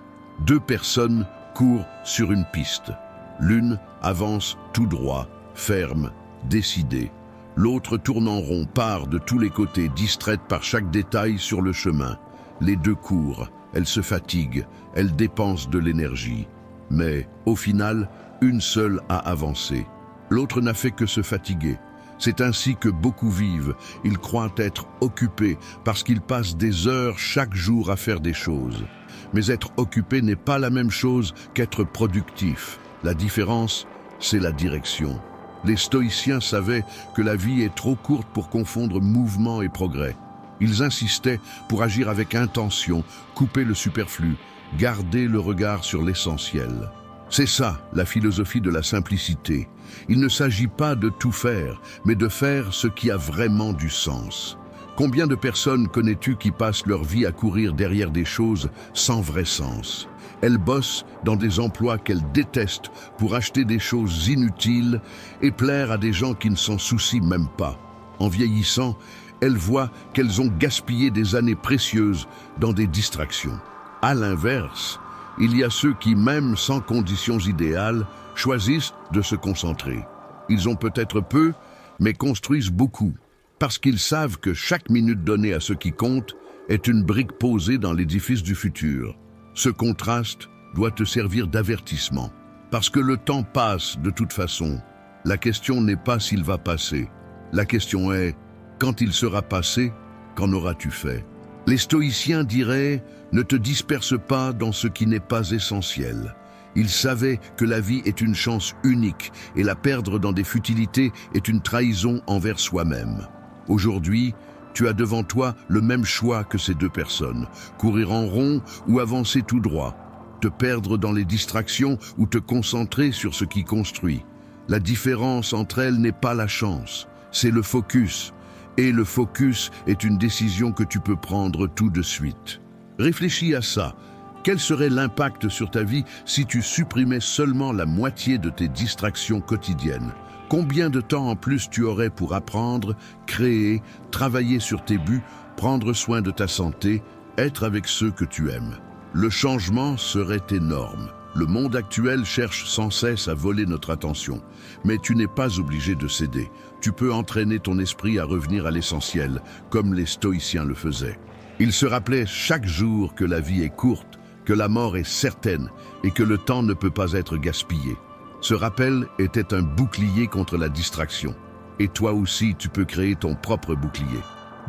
Deux personnes courent sur une piste. L'une avance tout droit, ferme, décidée. L'autre tourne en rond, part de tous les côtés, distraite par chaque détail sur le chemin. Les deux courent, elles se fatiguent, elles dépensent de l'énergie. Mais, au final, une seule a avancé. L'autre n'a fait que se fatiguer. C'est ainsi que beaucoup vivent. Ils croient être occupés parce qu'ils passent des heures chaque jour à faire des choses. Mais être occupé n'est pas la même chose qu'être productif. La différence, c'est la direction. Les stoïciens savaient que la vie est trop courte pour confondre mouvement et progrès. Ils insistaient pour agir avec intention, couper le superflu, garder le regard sur l'essentiel. C'est ça, la philosophie de la simplicité. Il ne s'agit pas de tout faire, mais de faire ce qui a vraiment du sens. Combien de personnes connais-tu qui passent leur vie à courir derrière des choses sans vrai sens? Elles bossent dans des emplois qu'elles détestent pour acheter des choses inutiles et plaire à des gens qui ne s'en soucient même pas. En vieillissant, elles voient qu'elles ont gaspillé des années précieuses dans des distractions. À l'inverse, il y a ceux qui, même sans conditions idéales, choisissent de se concentrer. Ils ont peut-être peu, mais construisent beaucoup, parce qu'ils savent que chaque minute donnée à ce qui compte est une brique posée dans l'édifice du futur. Ce contraste doit te servir d'avertissement, parce que le temps passe de toute façon. La question n'est pas s'il va passer. La question est, quand il sera passé, qu'en auras-tu fait? Les stoïciens diraient, ne te disperse pas dans ce qui n'est pas essentiel. Ils savaient que la vie est une chance unique et la perdre dans des futilités est une trahison envers soi-même. Aujourd'hui, tu as devant toi le même choix que ces deux personnes, courir en rond ou avancer tout droit, te perdre dans les distractions ou te concentrer sur ce qui construit. La différence entre elles n'est pas la chance, c'est le focus. Et le focus est une décision que tu peux prendre tout de suite. Réfléchis à ça. Quel serait l'impact sur ta vie si tu supprimais seulement la moitié de tes distractions quotidiennes? Combien de temps en plus tu aurais pour apprendre, créer, travailler sur tes buts, prendre soin de ta santé, être avec ceux que tu aimes? Le changement serait énorme. Le monde actuel cherche sans cesse à voler notre attention. Mais tu n'es pas obligé de céder. Tu peux entraîner ton esprit à revenir à l'essentiel, comme les stoïciens le faisaient. Ils se rappelaient chaque jour que la vie est courte, que la mort est certaine et que le temps ne peut pas être gaspillé. Ce rappel était un bouclier contre la distraction. Et toi aussi, tu peux créer ton propre bouclier.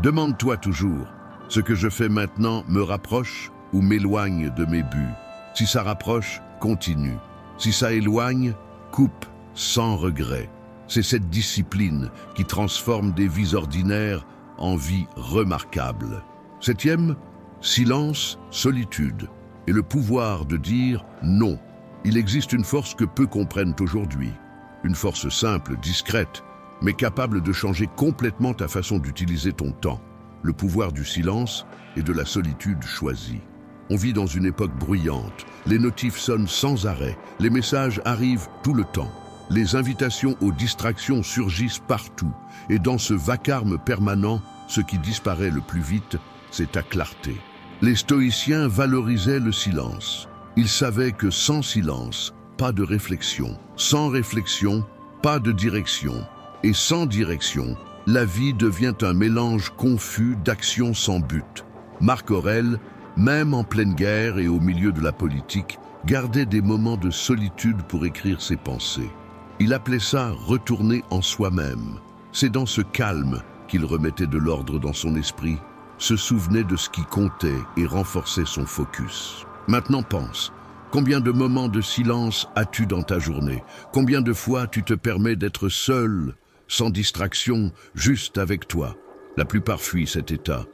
Demande-toi toujours, ce que je fais maintenant me rapproche ou m'éloigne de mes buts? Si ça rapproche, continue. Si ça éloigne, coupe sans regret. C'est cette discipline qui transforme des vies ordinaires en vies remarquables. 7e, silence, solitude et le pouvoir de dire non. Il existe une force que peu comprennent aujourd'hui. Une force simple, discrète, mais capable de changer complètement ta façon d'utiliser ton temps. Le pouvoir du silence et de la solitude choisie. On vit dans une époque bruyante. Les notifs sonnent sans arrêt. Les messages arrivent tout le temps. Les invitations aux distractions surgissent partout. Et dans ce vacarme permanent, ce qui disparaît le plus vite, c'est ta clarté. Les stoïciens valorisaient le silence. Ils savaient que sans silence, pas de réflexion. Sans réflexion, pas de direction. Et sans direction, la vie devient un mélange confus d'actions sans but. Marc Aurèle, même en pleine guerre et au milieu de la politique, gardait des moments de solitude pour écrire ses pensées. Il appelait ça « retourner en soi-même ». C'est dans ce calme qu'il remettait de l'ordre dans son esprit, se souvenait de ce qui comptait et renforçait son focus. Maintenant pense, combien de moments de silence as-tu dans ta journée? Combien de fois tu te permets d'être seul, sans distraction, juste avec toi? La plupart fuient cet état.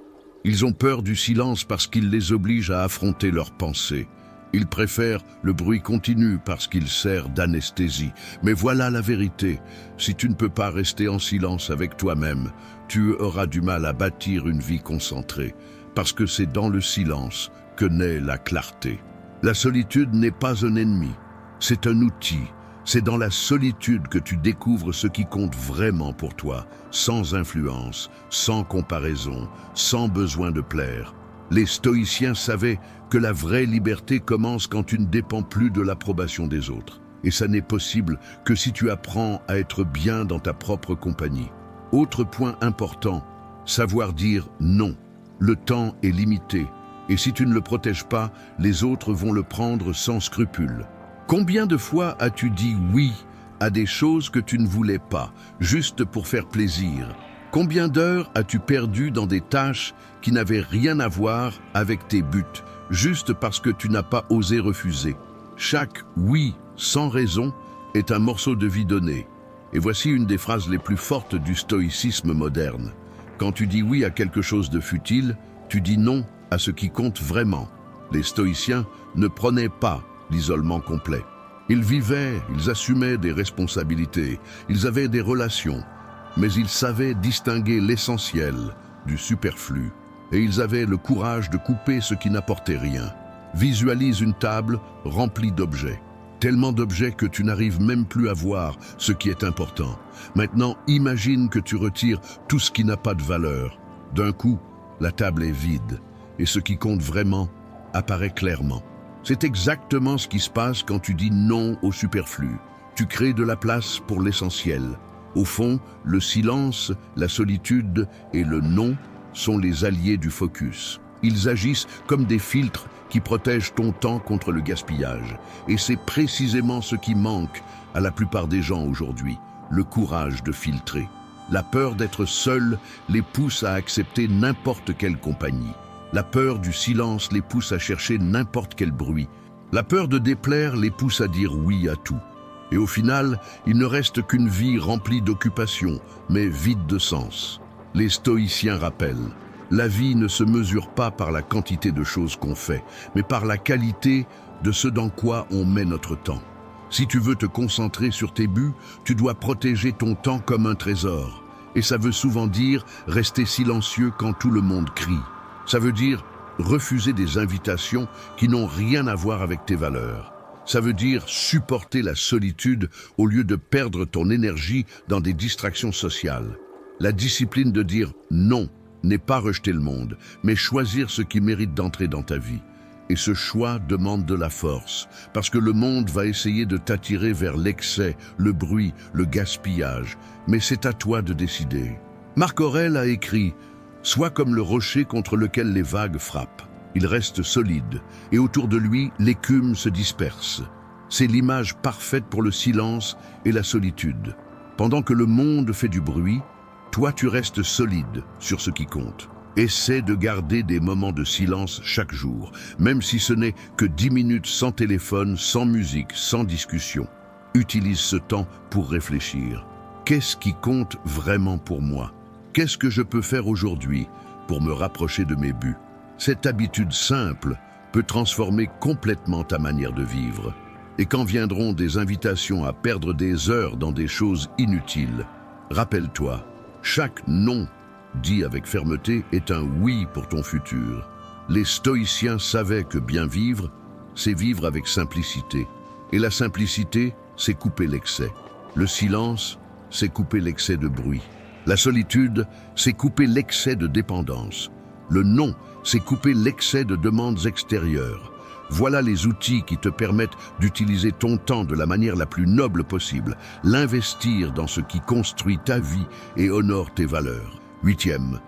Ils ont peur du silence parce qu'il les oblige à affronter leurs pensées. Ils préfèrent le bruit continu parce qu'il sert d'anesthésie. Mais voilà la vérité. Si tu ne peux pas rester en silence avec toi-même, tu auras du mal à bâtir une vie concentrée. Parce que c'est dans le silence que naît la clarté. La solitude n'est pas un ennemi, c'est un outil. C'est dans la solitude que tu découvres ce qui compte vraiment pour toi, sans influence, sans comparaison, sans besoin de plaire. Les stoïciens savaient que la vraie liberté commence quand tu ne dépends plus de l'approbation des autres. Et ça n'est possible que si tu apprends à être bien dans ta propre compagnie. Autre point important, savoir dire non. Le temps est limité, et si tu ne le protèges pas, les autres vont le prendre sans scrupule. Combien de fois as-tu dit oui à des choses que tu ne voulais pas, juste pour faire plaisir? Combien d'heures as-tu perdu dans des tâches qui n'avaient rien à voir avec tes buts, juste parce que tu n'as pas osé refuser? Chaque oui sans raison est un morceau de vie donné. Et voici une des phrases les plus fortes du stoïcisme moderne. Quand tu dis oui à quelque chose de futile, tu dis non à ce qui compte vraiment. Les stoïciens ne prenaient pas l'isolement complet. Ils vivaient, ils assumaient des responsabilités, ils avaient des relations, mais ils savaient distinguer l'essentiel du superflu, et ils avaient le courage de couper ce qui n'apportait rien. Visualise une table remplie d'objets, tellement d'objets que tu n'arrives même plus à voir ce qui est important. Maintenant, imagine que tu retires tout ce qui n'a pas de valeur. D'un coup, la table est vide, et ce qui compte vraiment apparaît clairement. C'est exactement ce qui se passe quand tu dis non au superflu. Tu crées de la place pour l'essentiel. Au fond, le silence, la solitude et le non sont les alliés du focus. Ils agissent comme des filtres qui protègent ton temps contre le gaspillage. Et c'est précisément ce qui manque à la plupart des gens aujourd'hui, le courage de filtrer. La peur d'être seul les pousse à accepter n'importe quelle compagnie. La peur du silence les pousse à chercher n'importe quel bruit. La peur de déplaire les pousse à dire oui à tout. Et au final, il ne reste qu'une vie remplie d'occupations, mais vide de sens. Les stoïciens rappellent, la vie ne se mesure pas par la quantité de choses qu'on fait, mais par la qualité de ce dans quoi on met notre temps. Si tu veux te concentrer sur tes buts, tu dois protéger ton temps comme un trésor. Et ça veut souvent dire rester silencieux quand tout le monde crie. Ça veut dire refuser des invitations qui n'ont rien à voir avec tes valeurs. Ça veut dire supporter la solitude au lieu de perdre ton énergie dans des distractions sociales. La discipline de dire non n'est pas rejeter le monde, mais choisir ce qui mérite d'entrer dans ta vie. Et ce choix demande de la force, parce que le monde va essayer de t'attirer vers l'excès, le bruit, le gaspillage. Mais c'est à toi de décider. Marc Aurèle a écrit « Sois comme le rocher contre lequel les vagues frappent. Il reste solide, et autour de lui, l'écume se disperse. C'est l'image parfaite pour le silence et la solitude. Pendant que le monde fait du bruit, toi tu restes solide sur ce qui compte. Essaie de garder des moments de silence chaque jour, même si ce n'est que 10 minutes sans téléphone, sans musique, sans discussion. Utilise ce temps pour réfléchir. Qu'est-ce qui compte vraiment pour moi? Qu'est-ce que je peux faire aujourd'hui pour me rapprocher de mes buts? Cette habitude simple peut transformer complètement ta manière de vivre. Et quand viendront des invitations à perdre des heures dans des choses inutiles, rappelle-toi, chaque non dit avec fermeté est un oui pour ton futur. Les stoïciens savaient que bien vivre, c'est vivre avec simplicité. Et la simplicité, c'est couper l'excès. Le silence, c'est couper l'excès de bruit. La solitude, c'est couper l'excès de dépendance. Le non, c'est couper l'excès de demandes extérieures. Voilà les outils qui te permettent d'utiliser ton temps de la manière la plus noble possible, l'investir dans ce qui construit ta vie et honore tes valeurs. 8e,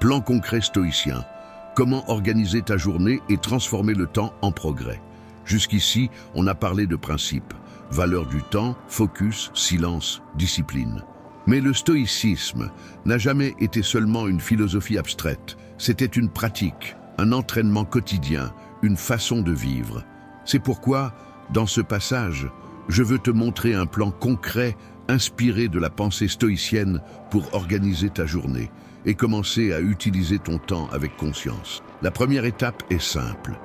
plan concret stoïcien. Comment organiser ta journée et transformer le temps en progrès. Jusqu'ici, on a parlé de principes. Valeur du temps, focus, silence, discipline. Mais le stoïcisme n'a jamais été seulement une philosophie abstraite. C'était une pratique, un entraînement quotidien, une façon de vivre. C'est pourquoi, dans ce passage, je veux te montrer un plan concret inspiré de la pensée stoïcienne pour organiser ta journée et commencer à utiliser ton temps avec conscience. La première étape est simple.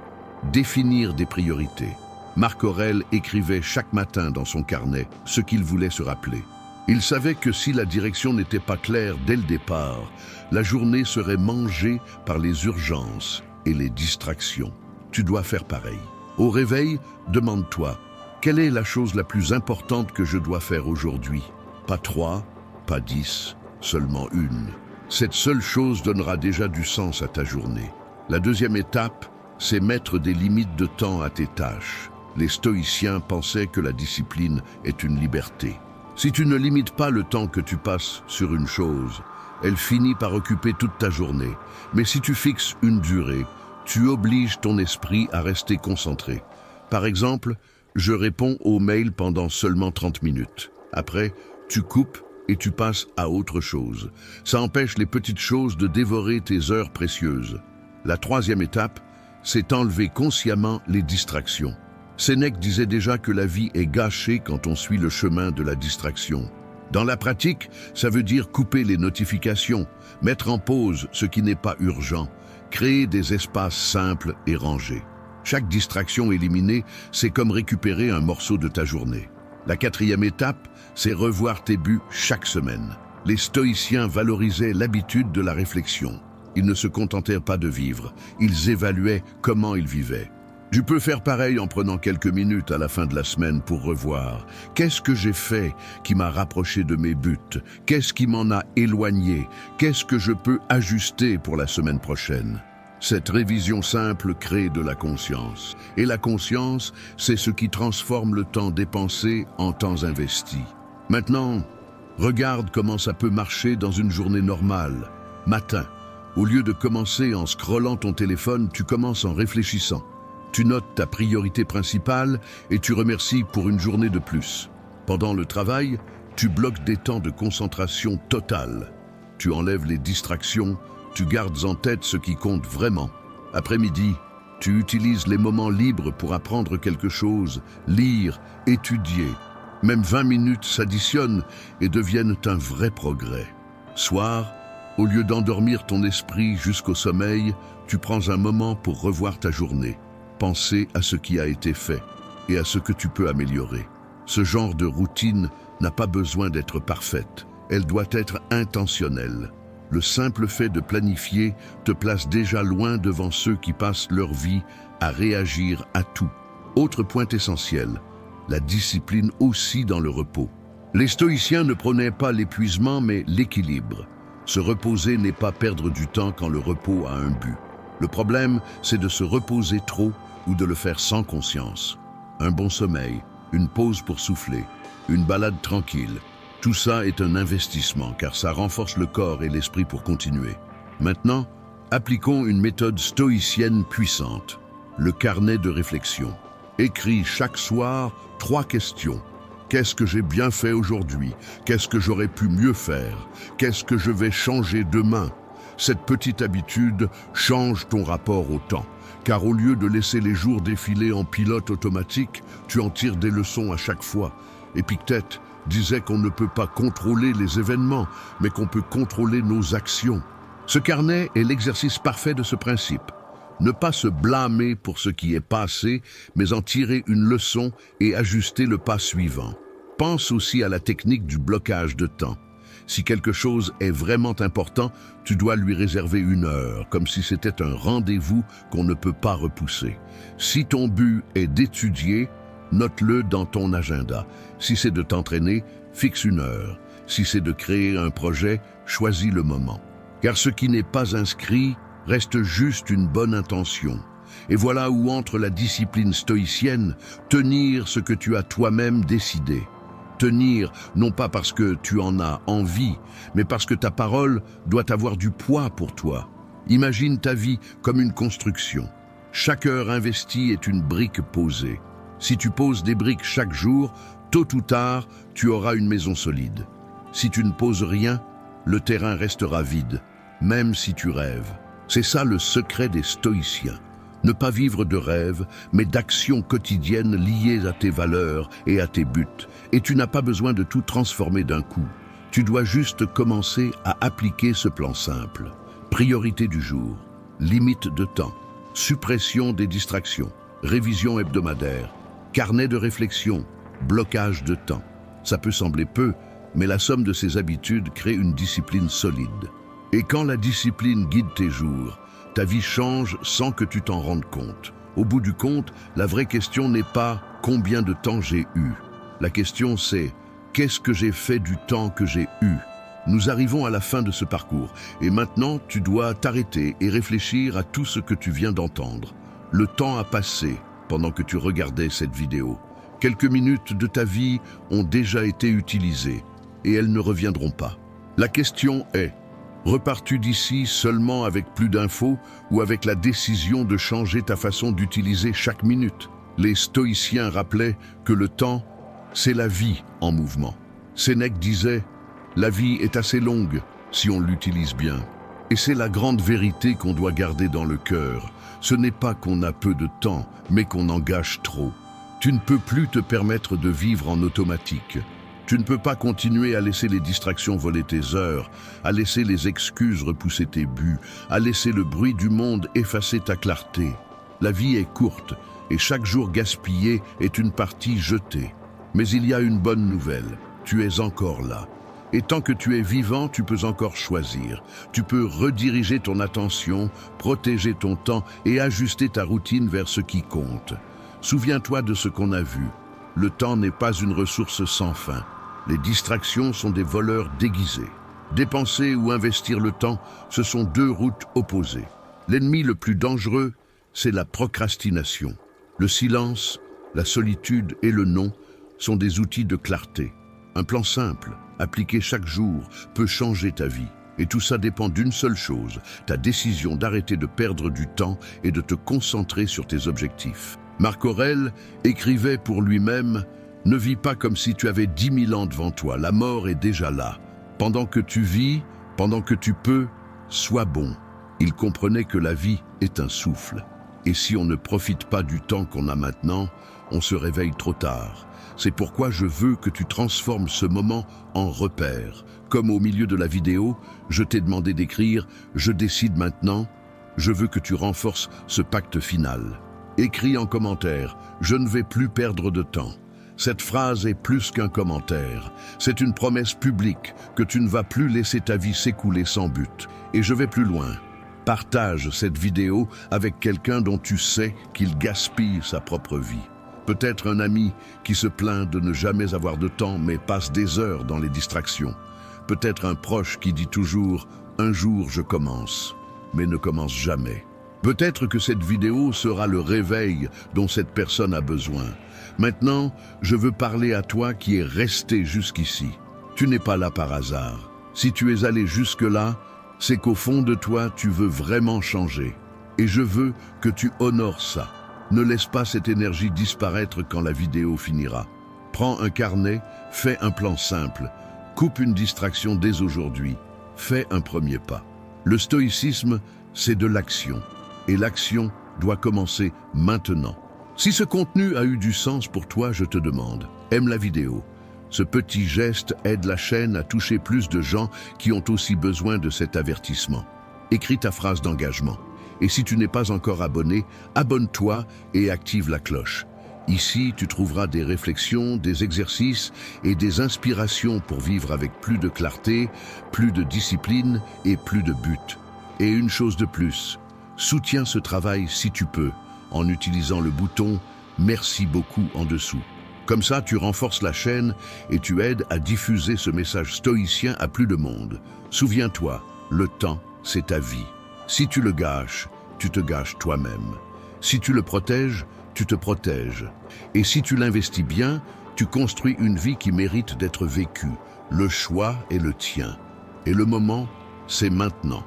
Définir des priorités. Marc Aurèle écrivait chaque matin dans son carnet ce qu'il voulait se rappeler. Il savait que si la direction n'était pas claire dès le départ, la journée serait mangée par les urgences et les distractions. Tu dois faire pareil. Au réveil, demande-toi, quelle est la chose la plus importante que je dois faire aujourd'hui? Pas 3, pas 10, seulement une. Cette seule chose donnera déjà du sens à ta journée. La deuxième étape, c'est mettre des limites de temps à tes tâches. Les stoïciens pensaient que la discipline est une liberté. Si tu ne limites pas le temps que tu passes sur une chose, elle finit par occuper toute ta journée. Mais si tu fixes une durée, tu obliges ton esprit à rester concentré. Par exemple, je réponds aux mails pendant seulement 30 minutes. Après, tu coupes et tu passes à autre chose. Ça empêche les petites choses de dévorer tes heures précieuses. La troisième étape, c'est enlever consciemment les distractions. Sénèque disait déjà que la vie est gâchée quand on suit le chemin de la distraction. Dans la pratique, ça veut dire couper les notifications, mettre en pause ce qui n'est pas urgent, créer des espaces simples et rangés. Chaque distraction éliminée, c'est comme récupérer un morceau de ta journée. La quatrième étape, c'est revoir tes buts chaque semaine. Les stoïciens valorisaient l'habitude de la réflexion. Ils ne se contentèrent pas de vivre, ils évaluaient comment ils vivaient. Tu peux faire pareil en prenant quelques minutes à la fin de la semaine pour revoir. Qu'est-ce que j'ai fait qui m'a rapproché de mes buts? Qu'est-ce qui m'en a éloigné? Qu'est-ce que je peux ajuster pour la semaine prochaine? Cette révision simple crée de la conscience. Et la conscience, c'est ce qui transforme le temps dépensé en temps investi. Maintenant, regarde comment ça peut marcher dans une journée normale. Matin, au lieu de commencer en scrollant ton téléphone, tu commences en réfléchissant. Tu notes ta priorité principale et tu remercies pour une journée de plus. Pendant le travail, tu bloques des temps de concentration totale. Tu enlèves les distractions, tu gardes en tête ce qui compte vraiment. Après-midi, tu utilises les moments libres pour apprendre quelque chose, lire, étudier. Même 20 minutes s'additionnent et deviennent un vrai progrès. Soir, au lieu d'endormir ton esprit jusqu'au sommeil, tu prends un moment pour revoir ta journée. Penser à ce qui a été fait et à ce que tu peux améliorer. Ce genre de routine n'a pas besoin d'être parfaite. Elle doit être intentionnelle. Le simple fait de planifier te place déjà loin devant ceux qui passent leur vie à réagir à tout. Autre point essentiel, la discipline aussi dans le repos. Les stoïciens ne prenaient pas l'épuisement mais l'équilibre. Se reposer n'est pas perdre du temps quand le repos a un but. Le problème, c'est de se reposer trop ou de le faire sans conscience. Un bon sommeil, une pause pour souffler, une balade tranquille, tout ça est un investissement car ça renforce le corps et l'esprit pour continuer. Maintenant, Appliquons une méthode stoïcienne puissante, le carnet de réflexion. Écris chaque soir 3 questions. Qu'est-ce que j'ai bien fait aujourd'hui? Qu'est-ce que j'aurais pu mieux faire? Qu'est-ce que je vais changer demain? Cette petite habitude change ton rapport au temps, car au lieu de laisser les jours défiler en pilote automatique, tu en tires des leçons à chaque fois. Épictète disait qu'on ne peut pas contrôler les événements, mais qu'on peut contrôler nos actions. Ce carnet est l'exercice parfait de ce principe. Ne pas se blâmer pour ce qui est passé, mais en tirer une leçon et ajuster le pas suivant. Pense aussi à la technique du blocage de temps. Si quelque chose est vraiment important, tu dois lui réserver 1 heure, comme si c'était un rendez-vous qu'on ne peut pas repousser. Si ton but est d'étudier, note-le dans ton agenda. Si c'est de t'entraîner, fixe 1 heure. Si c'est de créer un projet, choisis le moment. Car ce qui n'est pas inscrit reste juste une bonne intention. Et voilà où entre la discipline stoïcienne, tenir ce que tu as toi-même décidé. Tenir, non pas parce que tu en as envie, mais parce que ta parole doit avoir du poids pour toi. Imagine ta vie comme une construction. Chaque heure investie est une brique posée. Si tu poses des briques chaque jour, tôt ou tard, tu auras une maison solide. Si tu ne poses rien, le terrain restera vide, même si tu rêves. C'est ça le secret des stoïciens. Ne pas vivre de rêves, mais d'actions quotidiennes liées à tes valeurs et à tes buts. Et tu n'as pas besoin de tout transformer d'un coup. Tu dois juste commencer à appliquer ce plan simple. Priorité du jour, limite de temps, suppression des distractions, révision hebdomadaire, carnet de réflexion, blocage de temps. Ça peut sembler peu, mais la somme de ces habitudes crée une discipline solide. Et quand la discipline guide tes jours, ta vie change sans que tu t'en rendes compte. Au bout du compte, la vraie question n'est pas « combien de temps j'ai eu ?» La question c'est « qu'est-ce que j'ai fait du temps que j'ai eu ?» Nous arrivons à la fin de ce parcours et maintenant tu dois t'arrêter et réfléchir à tout ce que tu viens d'entendre. Le temps a passé pendant que tu regardais cette vidéo. Quelques minutes de ta vie ont déjà été utilisées et elles ne reviendront pas. La question est: repars-tu d'ici seulement avec plus d'infos ou avec la décision de changer ta façon d'utiliser chaque minute? Les stoïciens rappelaient que le temps, c'est la vie en mouvement. Sénèque disait « La vie est assez longue si on l'utilise bien ». Et c'est la grande vérité qu'on doit garder dans le cœur. Ce n'est pas qu'on a peu de temps, mais qu'on en gâche trop. Tu ne peux plus te permettre de vivre en automatique. Tu ne peux pas continuer à laisser les distractions voler tes heures, à laisser les excuses repousser tes buts, à laisser le bruit du monde effacer ta clarté. La vie est courte et chaque jour gaspillé est une partie jetée. Mais il y a une bonne nouvelle, tu es encore là. Et tant que tu es vivant, tu peux encore choisir. Tu peux rediriger ton attention, protéger ton temps et ajuster ta routine vers ce qui compte. Souviens-toi de ce qu'on a vu. Le temps n'est pas une ressource sans fin. Les distractions sont des voleurs déguisés. Dépenser ou investir le temps, ce sont 2 routes opposées. L'ennemi le plus dangereux, c'est la procrastination. Le silence, la solitude et le non sont des outils de clarté. Un plan simple, appliqué chaque jour, peut changer ta vie. Et tout ça dépend d'une seule chose, ta décision d'arrêter de perdre du temps et de te concentrer sur tes objectifs. Marc Aurèle écrivait pour lui-même « Ne vis pas comme si tu avais 10 000 ans devant toi, la mort est déjà là. Pendant que tu vis, pendant que tu peux, sois bon. » Il comprenait que la vie est un souffle. Et si on ne profite pas du temps qu'on a maintenant, on se réveille trop tard. C'est pourquoi je veux que tu transformes ce moment en repère. Comme au milieu de la vidéo, je t'ai demandé d'écrire « Je décide maintenant ». Je veux que tu renforces ce pacte final. Écris en commentaire « Je ne vais plus perdre de temps ». Cette phrase est plus qu'un commentaire. C'est une promesse publique que tu ne vas plus laisser ta vie s'écouler sans but. Et je vais plus loin. Partage cette vidéo avec quelqu'un dont tu sais qu'il gaspille sa propre vie. Peut-être un ami qui se plaint de ne jamais avoir de temps mais passe des heures dans les distractions. Peut-être un proche qui dit toujours « Un jour je commence », mais ne commence jamais. Peut-être que cette vidéo sera le réveil dont cette personne a besoin. Maintenant, je veux parler à toi qui es resté jusqu'ici. Tu n'es pas là par hasard. Si tu es allé jusque-là, c'est qu'au fond de toi, tu veux vraiment changer. Et je veux que tu honores ça. Ne laisse pas cette énergie disparaître quand la vidéo finira. Prends un carnet, fais un plan simple, coupe une distraction dès aujourd'hui, fais un premier pas. Le stoïcisme, c'est de l'action. Et l'action doit commencer maintenant. Si ce contenu a eu du sens pour toi, je te demande, aime la vidéo. Ce petit geste aide la chaîne à toucher plus de gens qui ont aussi besoin de cet avertissement. Écris ta phrase d'engagement. Et si tu n'es pas encore abonné, abonne-toi et active la cloche. Ici, tu trouveras des réflexions, des exercices et des inspirations pour vivre avec plus de clarté, plus de discipline et plus de but. Et une chose de plus, soutiens ce travail si tu peux, en utilisant le bouton « Merci beaucoup » en dessous. Comme ça, tu renforces la chaîne et tu aides à diffuser ce message stoïcien à plus de monde. Souviens-toi, le temps, c'est ta vie. Si tu le gâches, tu te gâches toi-même. Si tu le protèges, tu te protèges. Et si tu l'investis bien, tu construis une vie qui mérite d'être vécue. Le choix est le tien. Et le moment, c'est maintenant.